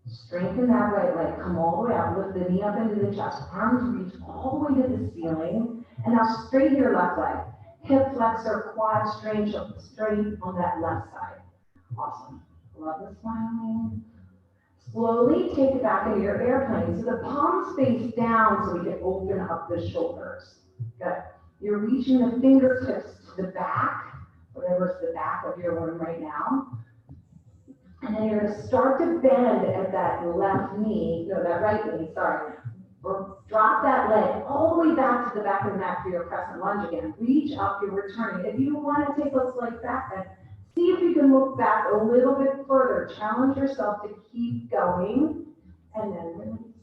Strengthen that right leg, come all the way up, lift the knee up into the chest, arms reach all the way to the ceiling, and now straighten your left leg. Hip flexor, quad straight on that left side. Awesome. Love the smiling. Slowly take it back into your airplane. So the palms face down so we can open up the shoulders. Good. You're reaching the fingertips to the back, whatever's the back of your room right now. And then you're going to start to bend at that left knee, no, that right knee, sorry. Or drop that leg all the way back to the back of the mat for your crescent lunge again. Reach up, you're returning. If you want to take a slight back bend, see if you can look back a little bit further. Challenge yourself to keep going. And then release.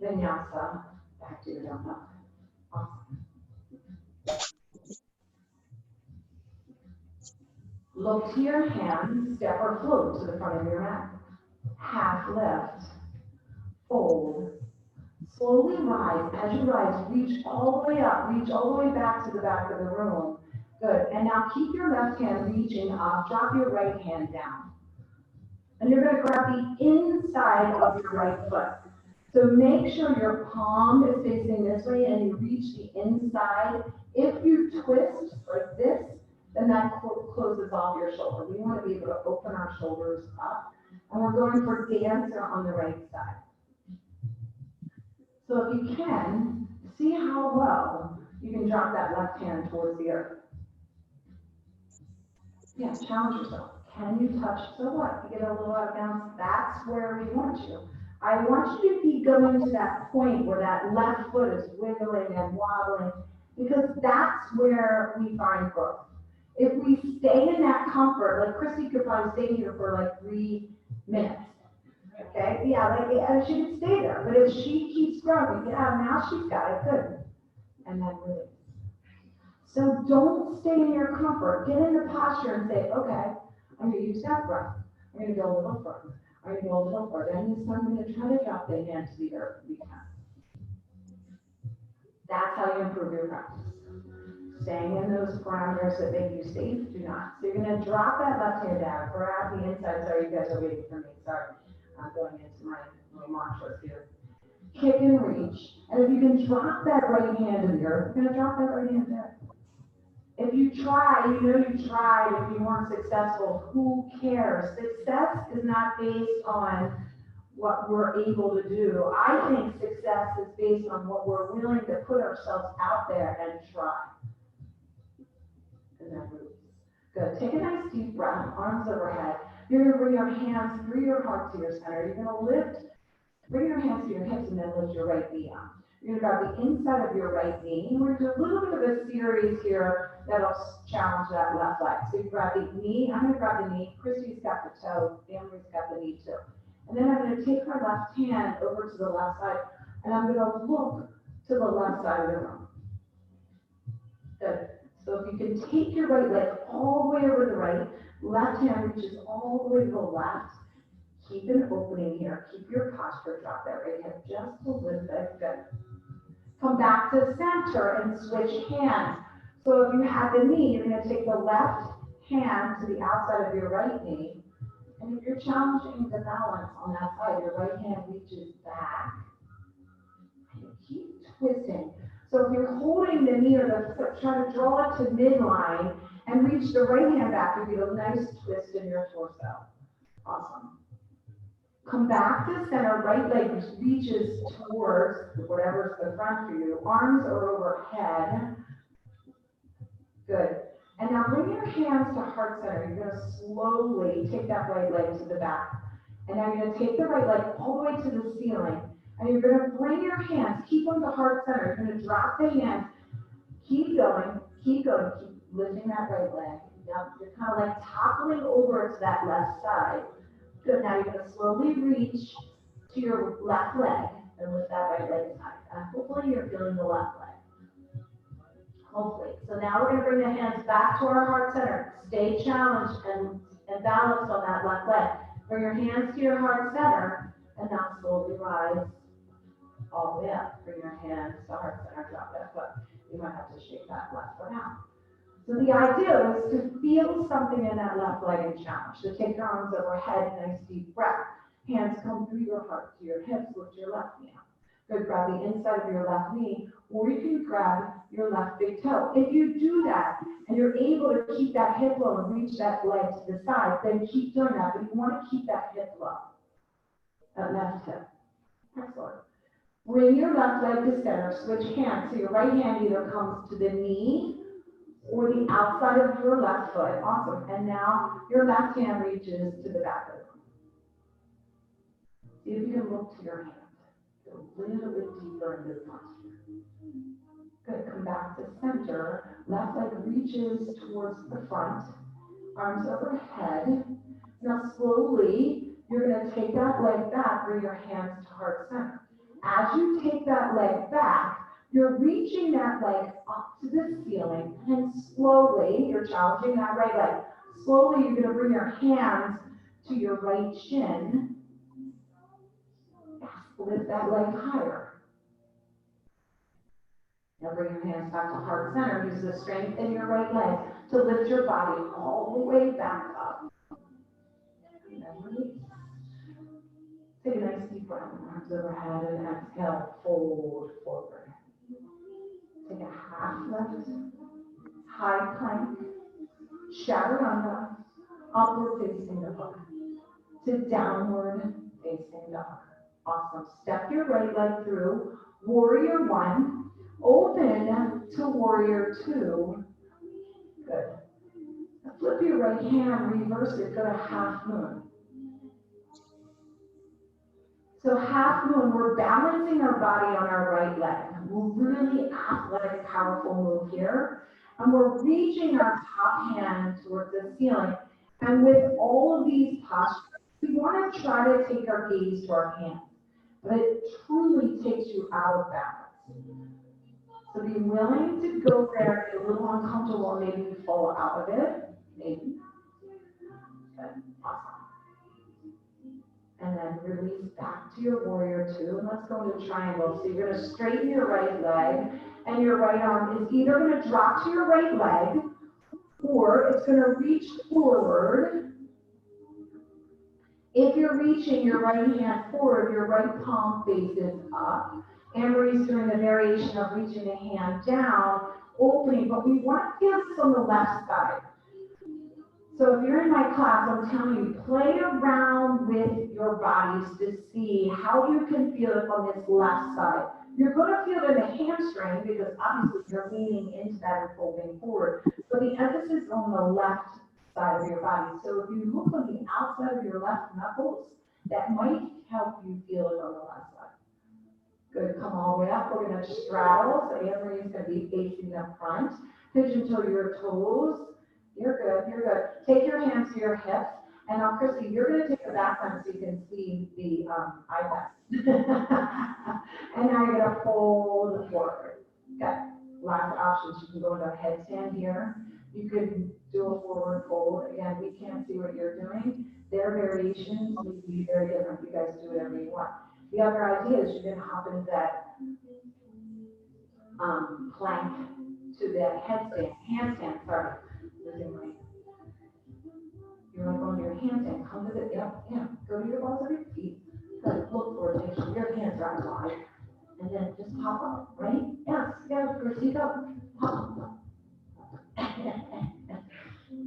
Vinyasa. Back to your down dog. Awesome. Look to your hands, step or float to the front of your mat. half lift, fold, slowly rise. As you rise, reach all the way up, reach all the way back to the back of the room. Good, and now keep your left hand reaching up, drop your right hand down. And you're gonna grab the inside of your right foot. So make sure your palm is facing this way and you reach the inside. If you twist like this, then that closes off your shoulder. We want to be able to open our shoulders up. And we're going for dancer on the right side. So if you can, see how low you can drop that left hand towards the earth. Yeah, challenge yourself. Can you touch? So what? You get a little out of bounds. That's where we want you. I want you to be going to that point where that left foot is wiggling and wobbling, because that's where we find growth. If we stay in that comfort, like Chrissy could probably stay here for like 3 minutes. Okay, yeah, like she could stay there, but if she keeps growing, yeah, now she's got it good. And then release. So don't stay in your comfort. Get in the posture and say, okay, I'm going to use that breath. I'm going to go a little further. I'm going to go a little further. And so I'm going to try to drop the hand to the earth if we can. That's how you improve your practice. Staying in those parameters that make you safe, do not. So you're going to drop that left hand down, grab the inside. Sorry, you guys are waiting for me. Sorry. I'm going into my little mantras here. Kick and reach. And if you can drop that right hand in the earth, you're going to drop that right hand there. If you try, you know you tried, if you weren't successful, who cares? Success is not based on what we're able to do. I think success is based on what we're willing to put ourselves out there and try. And then release. Good. Take a nice deep breath, arms overhead. You're going to bring your hands through your heart to your center. You're going to lift, bring your hands to your hips and then lift your right knee up. You're going to grab the inside of your right knee. We're going to do a little bit of a series here that'll challenge that left leg. So you grab the knee. I'm going to grab the knee. Christy's got the toe. Amory's got the knee too. And then I'm going to take my left hand over to the left side, and I'm going to look to the left side of the room. Good. So if you can take your right leg all the way over the right, left hand reaches all the way to the left. Keep an opening here. Keep your posture. Drop that right hip just a little bit. Good. Come back to center and switch hands. So if you have the knee, you're going to take the left hand to the outside of your right knee. And if you're challenging the balance on that side, your right hand reaches back. And keep twisting. So if you're holding the knee or the foot, try to draw it to midline and reach the right hand back. You get a nice twist in your torso. Awesome. Come back to center, right leg reaches towards whatever's the front for you. Arms are overhead. Good. And now bring your hands to heart center. You're going to slowly take that right leg to the back. And now you're going to take the right leg all the way to the ceiling. And you're going to bring your hands, keep them to heart center. You're going to drop the hands. Keep going, keep going, keep lifting that right leg. Now you're kind of like toppling over to that left side. Good, now you're going to slowly reach to your left leg and lift that right leg side. And hopefully you're feeling the left leg. Hopefully. So now we're going to bring the hands back to our heart center. Stay challenged and balanced on that left leg. Bring your hands to your heart center and now slowly rise all the way up. Bring your hands to heart center, drop that foot. You might have to shake that left foot out. So the idea is to feel something in that left leg and challenge. So take your arms overhead, nice deep breath. Hands come through your heart to your hips, lift your left knee up. Good, grab the inside of your left knee, or you can grab your left big toe. If you do that, and you're able to keep that hip low and reach that leg to the side, then keep doing that, but you want to keep that hip low, that left hip. Excellent. Bring your left leg to center, switch hands. So your right hand either comes to the knee, or the outside of your left foot. Awesome. And now your left hand reaches to the back of the room. See if you can look to your hand. Go a little bit deeper into the posture. Good. Come back to center. Left leg reaches towards the front. Arms overhead. Now slowly, you're going to take that leg back, bring your hands to heart center. As you take that leg back, you're reaching that leg up to the ceiling, and slowly, you're challenging that right leg. Slowly, you're going to bring your hands to your right shin, Lift that leg higher. Now bring your hands back to heart center. Use the strength in your right leg to lift your body all the way back up. And then release. Take a nice deep breath, arms overhead, and exhale, fold forward. Take a half lift, high plank, chaturanga, upward facing dog, to downward facing dog. Awesome. Step your right leg through, warrior one, open to warrior two. Good. Now flip your right hand, reverse it, go to half moon. So half moon, we're balancing our body on our right leg. Really athletic, powerful move here. And we're reaching our top hand towards the ceiling. And with all of these postures, we want to try to take our gaze to our hands. But it truly takes you out of balance. So be willing to go there, get a little uncomfortable, maybe you fall out of it. Maybe. Good. Awesome. And then release back to your warrior two. And let's go into triangle. So you're going to straighten your right leg, and your right arm is either going to drop to your right leg, or it's going to reach forward. If you're reaching your right hand forward, your right palm faces up. Anne-Marie's doing the variation of reaching the hand down, opening, but we want to feel this on the left side. So if you're in my class, I'm telling you, play around with your bodies to see how you can feel it on this left side. You're going to feel it in the hamstring because obviously you're leaning into that and folding forward. But the emphasis is on the left side of your body. So if you look on the outside of your left knuckles, that might help you feel it on the left side. Good, come all the way up. We're going to straddle. So Anne-Marie's going to be facing up front. Pigeon toe your toes. You're good, you're good. Take your hands to your hips. And now, Chrissy, you're going to take the back one so you can see the iPad. And now you're going to fold forward. Okay. Last options, you can go into a headstand here. You could do a forward fold. Again, we can't see what you're doing. Their variations would be very different. You guys do whatever you want. The other idea is you can hop into that plank to that handstand, sorry. You want to go into your handstand, come to the, go to your balls of your feet. Good, look forward, make sure your hands are wide. And then just pop up, right? Yes, Chrissy, go. Pop up.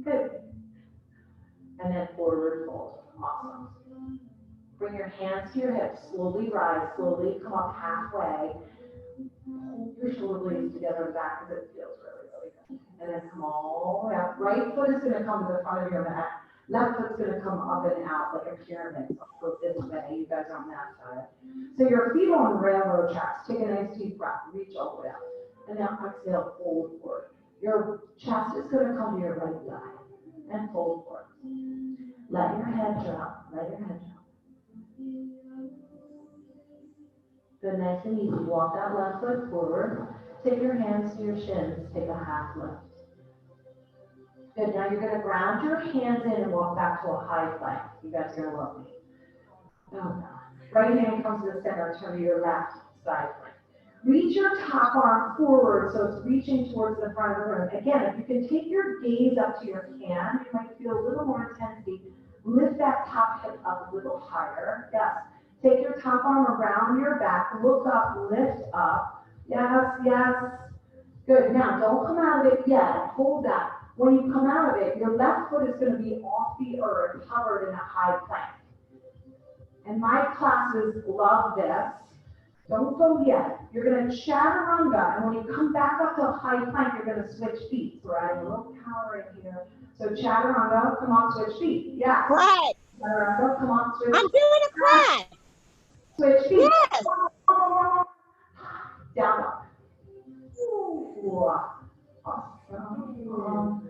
Good. And then forward fold. Awesome. Bring your hands to your hips, slowly rise, slowly come up halfway. Hold your shoulder blades together and back because it feels really, really good. And then come all the way up. Right foot is going to come to the front of your mat. Left foot's going to come up and out like a pyramid. So I'll go this way. You guys are on that side. So your feet on railroad tracks. Take a nice deep breath. Reach all the way up. And now exhale, fold forward. Your chest is going to come to your right leg. And fold forward. Let your head drop. Let your head drop. Good, nice and easy. Walk that left foot forward. Take your hands to your shins. Take a half lift. Good, now you're going to ground your hands in and walk back to a high plank. You guys are going to love me. Oh, God. Right hand comes to the center. Turn to your left side plank. Reach your top arm forward so it's reaching towards the front of the room. Again, if you can take your gaze up to your hand, you might feel a little more intensity. Lift that top hip up a little higher. Yes. Take your top arm around your back. Look up, lift up. Yes, yes. Good. Now, don't come out of it yet. Hold that. When you come out of it, your left foot is going to be off the earth, hovered in a high plank. And my classes love this. Don't go yet. You're going to chaturanga, and when you come back up to a high plank, you're going to switch feet. So we're adding a little power in here. So chaturanga, come on, switch feet. Yeah. Right. Chaturanga, come on, switch. I'm doing a class. Switch feet. Yes. Down up. Ooh. Awesome.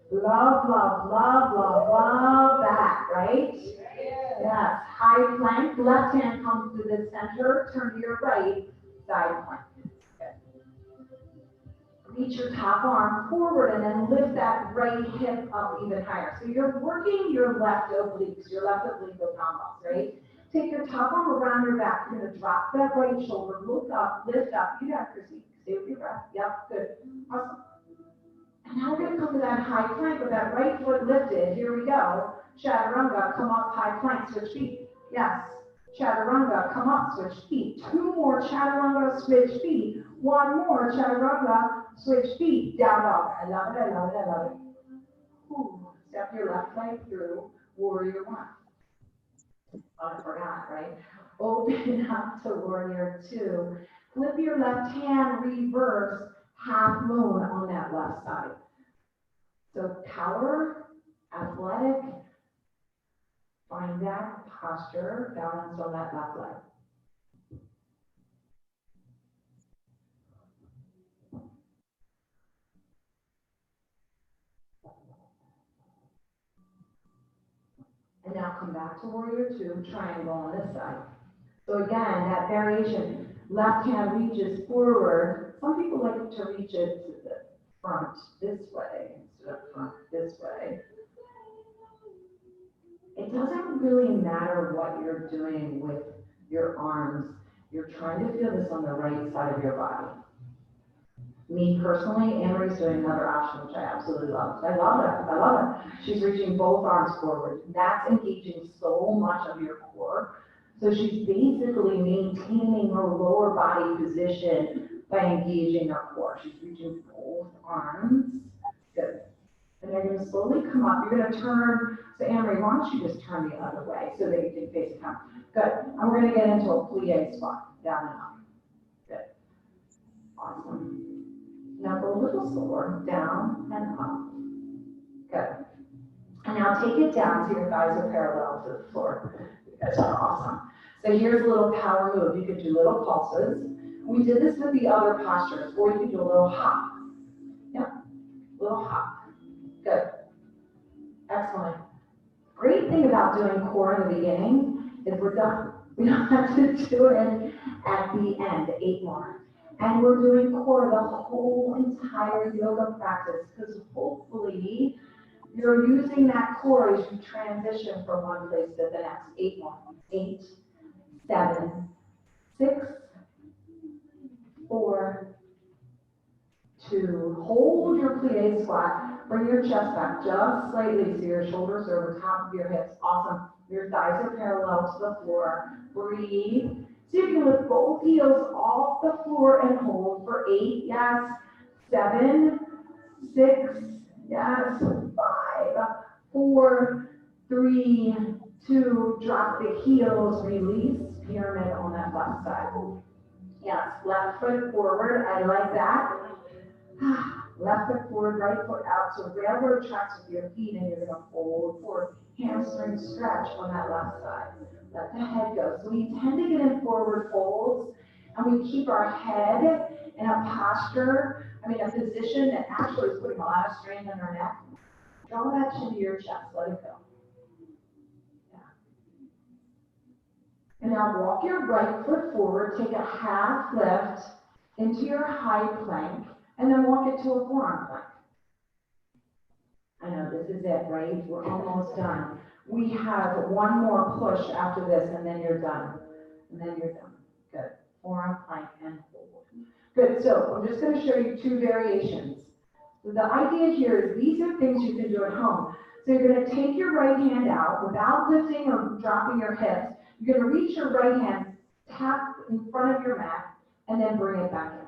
Love, love, love, love, love that, right? Yes. High plank. Left hand comes to the center. Turn to your right. Side plank. Good. Reach your top arm forward and then lift that right hip up even higher. So you're working your left obliques, your left oblique combos, right? Take your top arm around your back. You're gonna drop that right shoulder, look up, lift up. You got it, Chrissy. Stay with your breath. Yep, good. Awesome. And now we're gonna come to that high plank with that right foot lifted. Here we go. Chaturanga, come up, high plank, switch feet. Yes. Chaturanga, come up, switch feet. 2 more chaturanga, switch feet. 1 more chaturanga, switch feet. Down dog. I love it, I love it, I love it. Ooh. Step your left leg through, warrior 1. Oh, I forgot, right? Open up to warrior 2. Flip your left hand, reverse, half moon on that left side. So power, athletic, find that posture, balance on that left leg. And now come back to warrior 2, triangle on this side. So again, that variation, left hand reaches forward. Some people like to reach it to the front this way instead of front this way. It doesn't really matter what you're doing with your arms. You're trying to feel this on the right side of your body. Me personally, Anne-Marie's doing another option, which I absolutely love. I love it. I love it. She's reaching both arms forward. That's engaging so much of your core. So she's basically maintaining her lower body position by engaging her core. She's reaching both arms. Good. And you're going to slowly come up. You're going to turn. So Anne-Marie, why don't you just turn the other way so that you can face the camera. Good. And we're going to get into a plie squat. Down and up. Good. Awesome. Now go a little slower. Down and up. Good. And now take it down so your thighs are parallel to the floor. That's awesome. So here's a little power move. You could do little pulses. We did this with the other postures, or you could do a little hop. Yeah, little hop. Good. Excellent. Great thing about doing core in the beginning is we're done. We don't have to do it at the end, 8 more. And we're doing core the whole entire yoga practice because hopefully you're using that core as you transition from one place to the next. 8 more. 8, 7, 6, 4, 2. Hold your plie squat. Bring your chest back just slightly so your shoulders are over top of your hips. Awesome. Your thighs are parallel to the floor. Breathe. So you can lift both heels off the floor and hold for 8. Yes. 7, 6. Yes. 5, 4, 3, 2. Drop the heels. Release. Pyramid on that left side. Yes. Left foot forward. I like that. Left foot forward, right foot out. So railroad tracks with your feet, and you're going to fold forward. Hamstring stretch on that left side. Let the head go. So we tend to get in forward folds, and we keep our head in a posture, a position that actually is putting a lot of strain on our neck. Draw that chin to your chest. Let it go. Yeah. And now walk your right foot forward. Take a half lift into your high plank. And then walk it to a forearm plank. I know this is it, right? We're almost done. We have one more push after this, and then you're done. And then you're done. Good. Forearm plank and hold. Good. So I'm just going to show you 2 variations. So the idea here is these are things you can do at home. So you're going to take your right hand out without lifting or dropping your hips. You're going to reach your right hand, tap in front of your mat, and then bring it back in.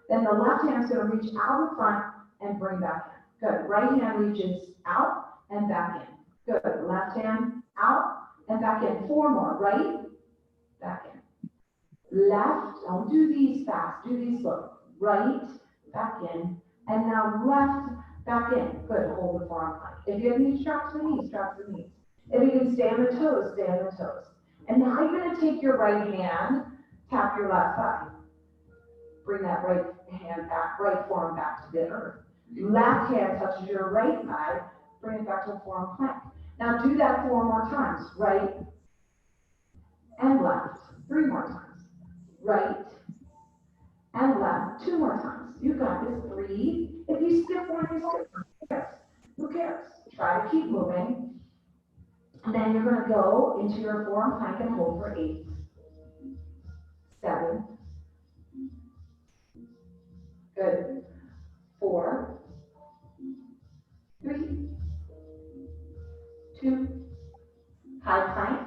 Then the left hand is going to reach out in front and bring back in. Good. Right hand reaches out and back in. Good. Left hand out and back in. 4 more. Right, back in. Left, don't do these fast. Do these slow. Right, back in. And now left, back in. Good. Hold the forearm plank. If you have knees, drop to the knees, drop to the knees. If you can stay on the toes, stay on the toes. And now you're going to take your right hand, tap your left thigh. Bring that right hand back, right forearm back to the earth. Left hand touches your right thigh, bring it back to a forearm plank. Now do that 4 more times, right and left. 3 more times, right and left. 2 more times. You got this. 3. If you skip one, you skip one. Who cares? Who cares? Try to keep moving. And then you're going to go into your forearm plank and hold for 8, 7, good, 4, 3, 2, high plank,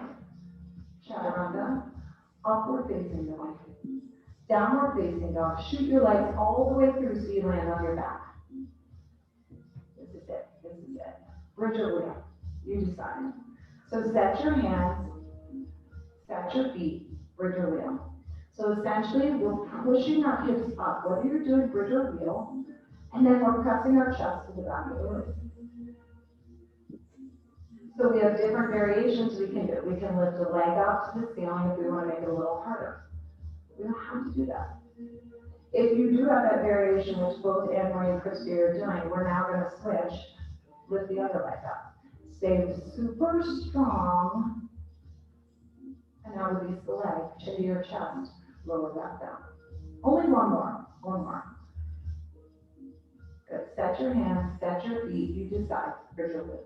chaturanga, upward facing dog, downward facing dog. Shoot your legs all the way through so you land on your back. This is it, this is it. Bridge or wheel, you decide. So set your hands, set your feet, bridge or wheel. So essentially, we're pushing our hips up, whether you're doing bridge or wheel, and then we're pressing our chest to the back of the room. So we have different variations we can do. We can lift a leg up to the ceiling if we want to make it a little harder. We don't have to do that. If you do have that variation, which both Anne-Marie and Christy are doing, we're now going to switch, lift the other leg up. Stay super strong, and now release the leg, chin to your chest, lower back down. Only one more. Good. Set your hands, set your feet, you decide. Here's your lift.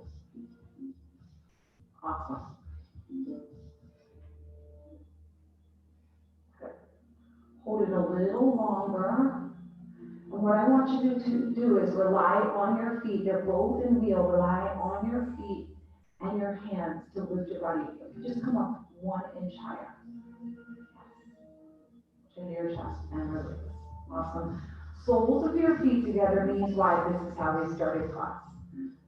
Awesome. Good. Hold it a little longer. And what I want you to do is rely on your feet. They're both in wheel. Rely on your feet and your hands to lift your body. Just come up 1 inch higher. Chin to your chest and release. Awesome. Soles of your feet together means wide. This is how we started class.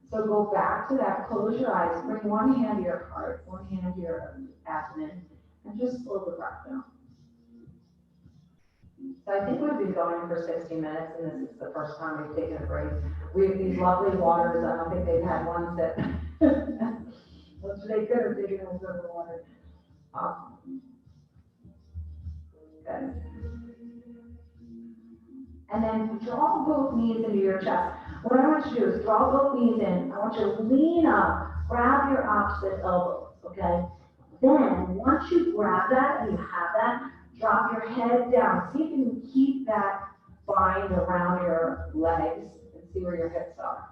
So go back to that. Close your eyes. Bring one hand to your heart, one hand to your abdomen, and just slow the breath down. So I think we've been going for 60 minutes, and this is the first time we've taken a break. We have these lovely waters. I don't think they've had one sip. Which they could have taken us over water. Awesome. Good. And then draw both knees into your chest. What I want you to do is draw both knees in. I want you to lean up, grab your opposite elbows, okay? Then, once you grab that and you have that, drop your head down. See if you can keep that bind around your legs and see where your hips are.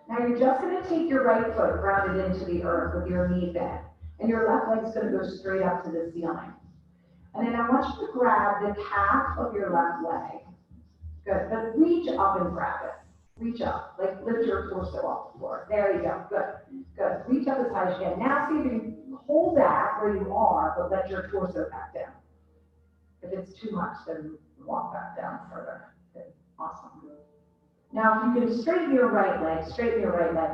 Now you're just going to take your right foot, ground it into the earth with your knee bent, and your left leg's going to go straight up to the ceiling. And then I want you to grab the calf of your left leg. Good, but reach up and grab it. Reach up, like lift your torso off the floor. There you go, good, good. Reach up as high as you can. Now see if you can hold that where you are, but let your torso back down. If it's too much, then walk back down further. Good, awesome. Now, if you can straighten your right leg,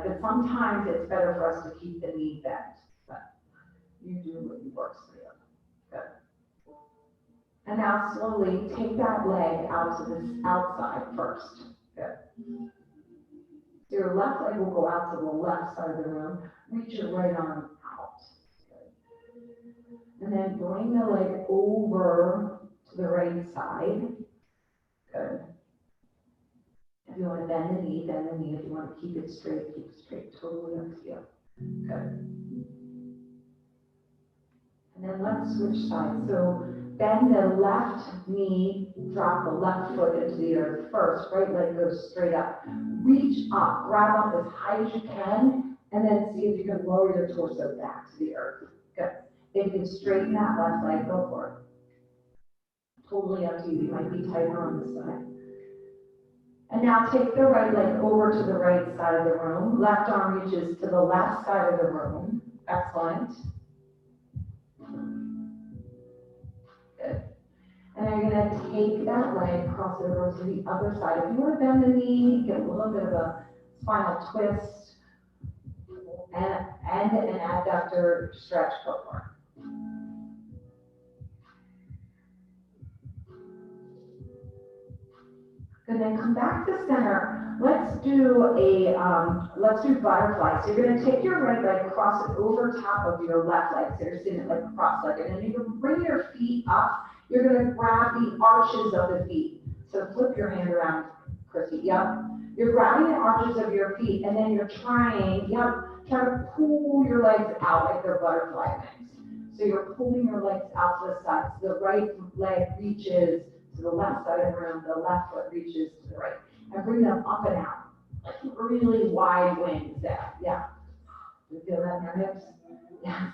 but sometimes it's better for us to keep the knee bent. But you do what works for you. Good. And now slowly take that leg out to the outside first. Good. So your left leg will go out to the left side of the room. Reach your right arm out. Good. And then bring the leg over to the right side. Good. If you want to bend the knee, bend the knee. If you want to keep it straight, totally up to you. Good. And then let's switch sides. So bend the left knee, drop the left foot into the earth first. Right leg goes straight up. Reach up, grab up as high as you can, and then see if you can lower your torso back to the earth. Good. If you can straighten that left leg, go for it. Totally up to you. You might be tighter on this side. And now take the right leg over to the right side of the room. Left arm reaches to the left side of the room. Excellent. Good. And then you're going to take that leg, cross it over to the other side. If you want to bend the knee, get a little bit of a spinal twist, and an adductor stretch, go for it. And then come back to center. Let's do butterfly. So you're going to take your right leg, cross it over top of your left leg. So you're sitting like cross-legged. And then you're going to bring your feet up. You're going to grab the arches of the feet. So flip your hand around, Chrissy. Yep. You're grabbing the arches of your feet, and then you're trying to pull your legs out like they're butterfly wings. So you're pulling your legs out to the side. So the right leg reaches to the left side of the room, the left foot reaches to the right. And bring them up and out. really wide wings there. Yeah. You feel that in your hips? Yeah.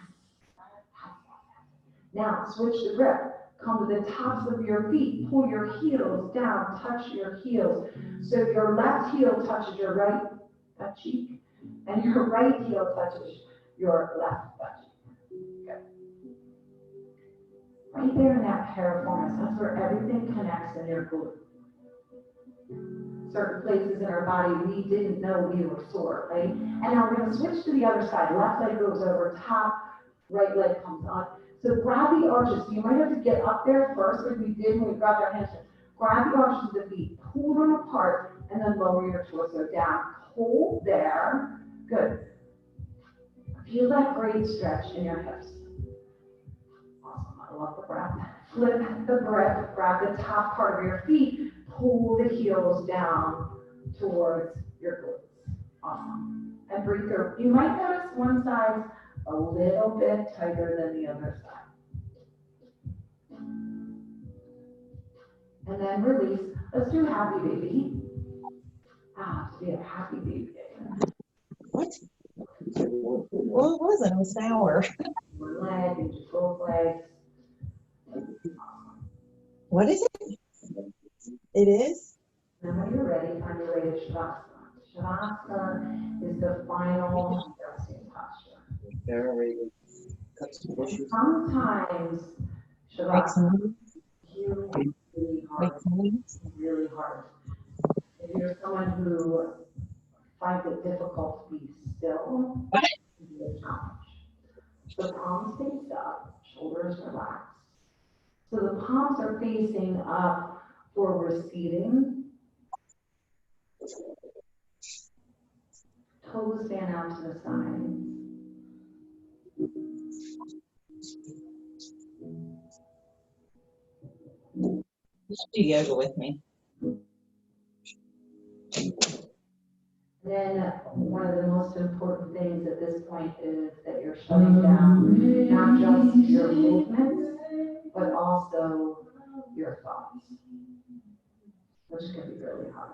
Now switch the grip. Come to the tops of your feet. Pull your heels down. Touch your heels. So your left heel touches your right butt cheek, and your right heel touches your left butt cheek. Good. Right there in that piriformis, that's where everything connects in your glute. Certain places in our body we didn't know we were sore, right? And now we're going to switch to the other side. Left leg goes over top, right leg comes on. So grab the arches. So you might have to get up there first, like we did when we grabbed our hamstrings. Grab the arches of the feet, pull them apart, and then lower your torso down. Hold there. Good. Feel that great stretch in your hips. Awesome. I love the breath. Flip the grip. Grab the top part of your feet. Pull the heels down towards your glutes. Awesome. And breathe through. You might notice one side's a little bit tighter than the other side. And then release. Let's do happy baby. To be a happy baby. What? What was it? It was sour. One leg into both legs. What is it? It is? Then when you're ready, find your way to Shavasana. Shavasana is the final resting posture. Sometimes Shavasana is really hard. If you're someone who finds it difficult to be still, it can be a challenge. The palms face up, shoulders relaxed. So the palms are facing up for receiving. Toes stand out to the sides. You should do yoga with me. Then one of the most important things at this point is that you're shutting down not just your movements, but also your thoughts, which can be really hard.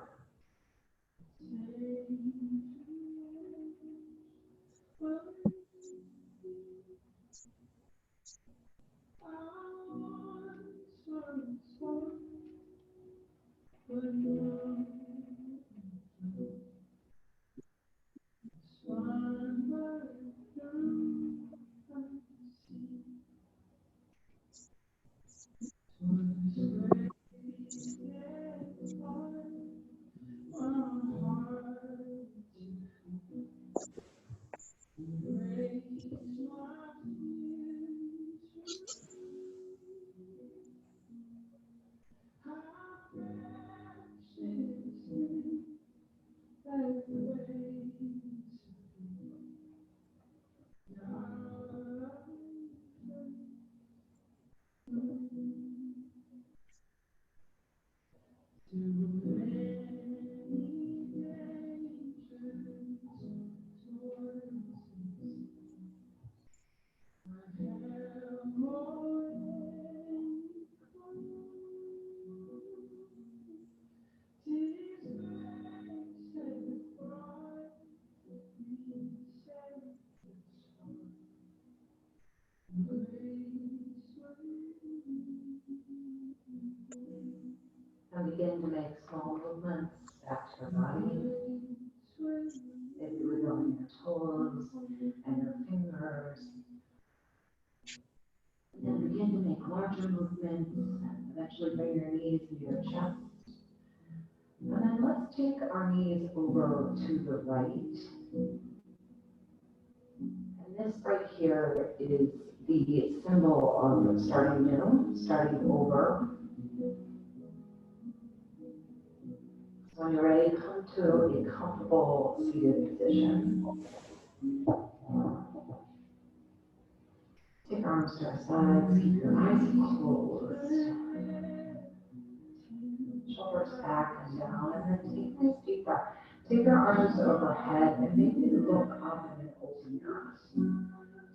And begin to make small movements back to your body. Maybe wiggling your toes and your fingers. And then begin to make larger movements. Eventually bring your knees into your chest. And then let's take our knees over to the right. And this right here is the symbol of starting new, starting over. So when you're ready, come to a comfortable seated position. Take arms to our sides, keep your eyes closed. Shoulders back and down, and then take this deep breath. Take your arms overhead and maybe look up and then open your eyes.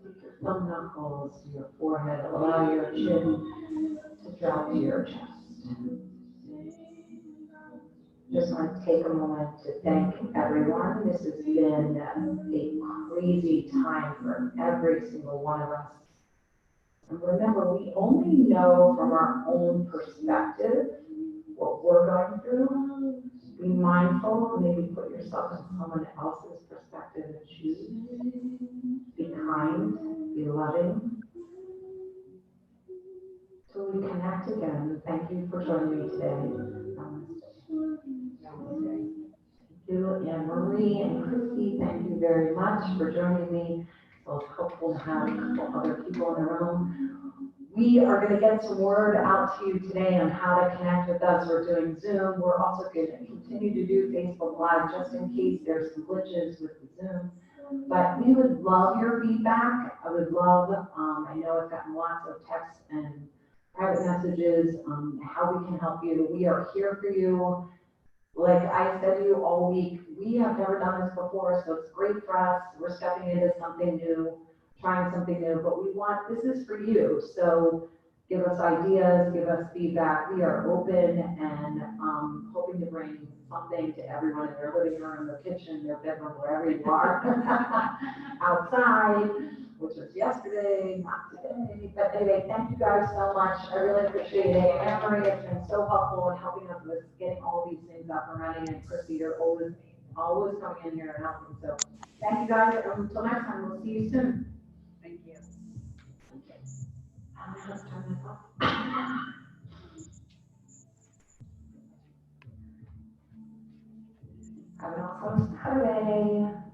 Take your thumb knuckles to your forehead. Allow your chin to drop to your chest. Just want to take a moment to thank everyone. This has been a crazy time for every single one of us. And remember, we only know from our own perspective what we're going through. Be mindful, maybe put yourself in someone else's perspective and choose. Be kind, be loving. Till we connect again, thank you for joining me today. Namaste. Thank you, Anne Marie and Christy, thank you very much for joining me. So it's helpful to have a couple other people in the room. We are going to get some word out to you today on how to connect with us. We're doing Zoom. We're also going to continue to do Facebook Live just in case there's some glitches with the Zoom. But we would love your feedback. I would love, I know I've gotten lots of texts and private messages on how we can help you. We are here for you. Like I said to you all week, we have never done this before, so it's great for us. We're stepping into something new, trying something new, but this is for you. So give us ideas, give us feedback. We are open and hoping to bring something to everyone in their living room, their kitchen, their bedroom, wherever you are. Outside, which was yesterday, not today. But anyway, thank you guys so much. I really appreciate it. Anne-Marie has been so helpful in helping us with getting all these things up and running. And Christy, you're always coming in here and helping. So thank you guys. Until next time, we'll see you soon. Thank you. Let's turn this off. Have an awesome Saturday.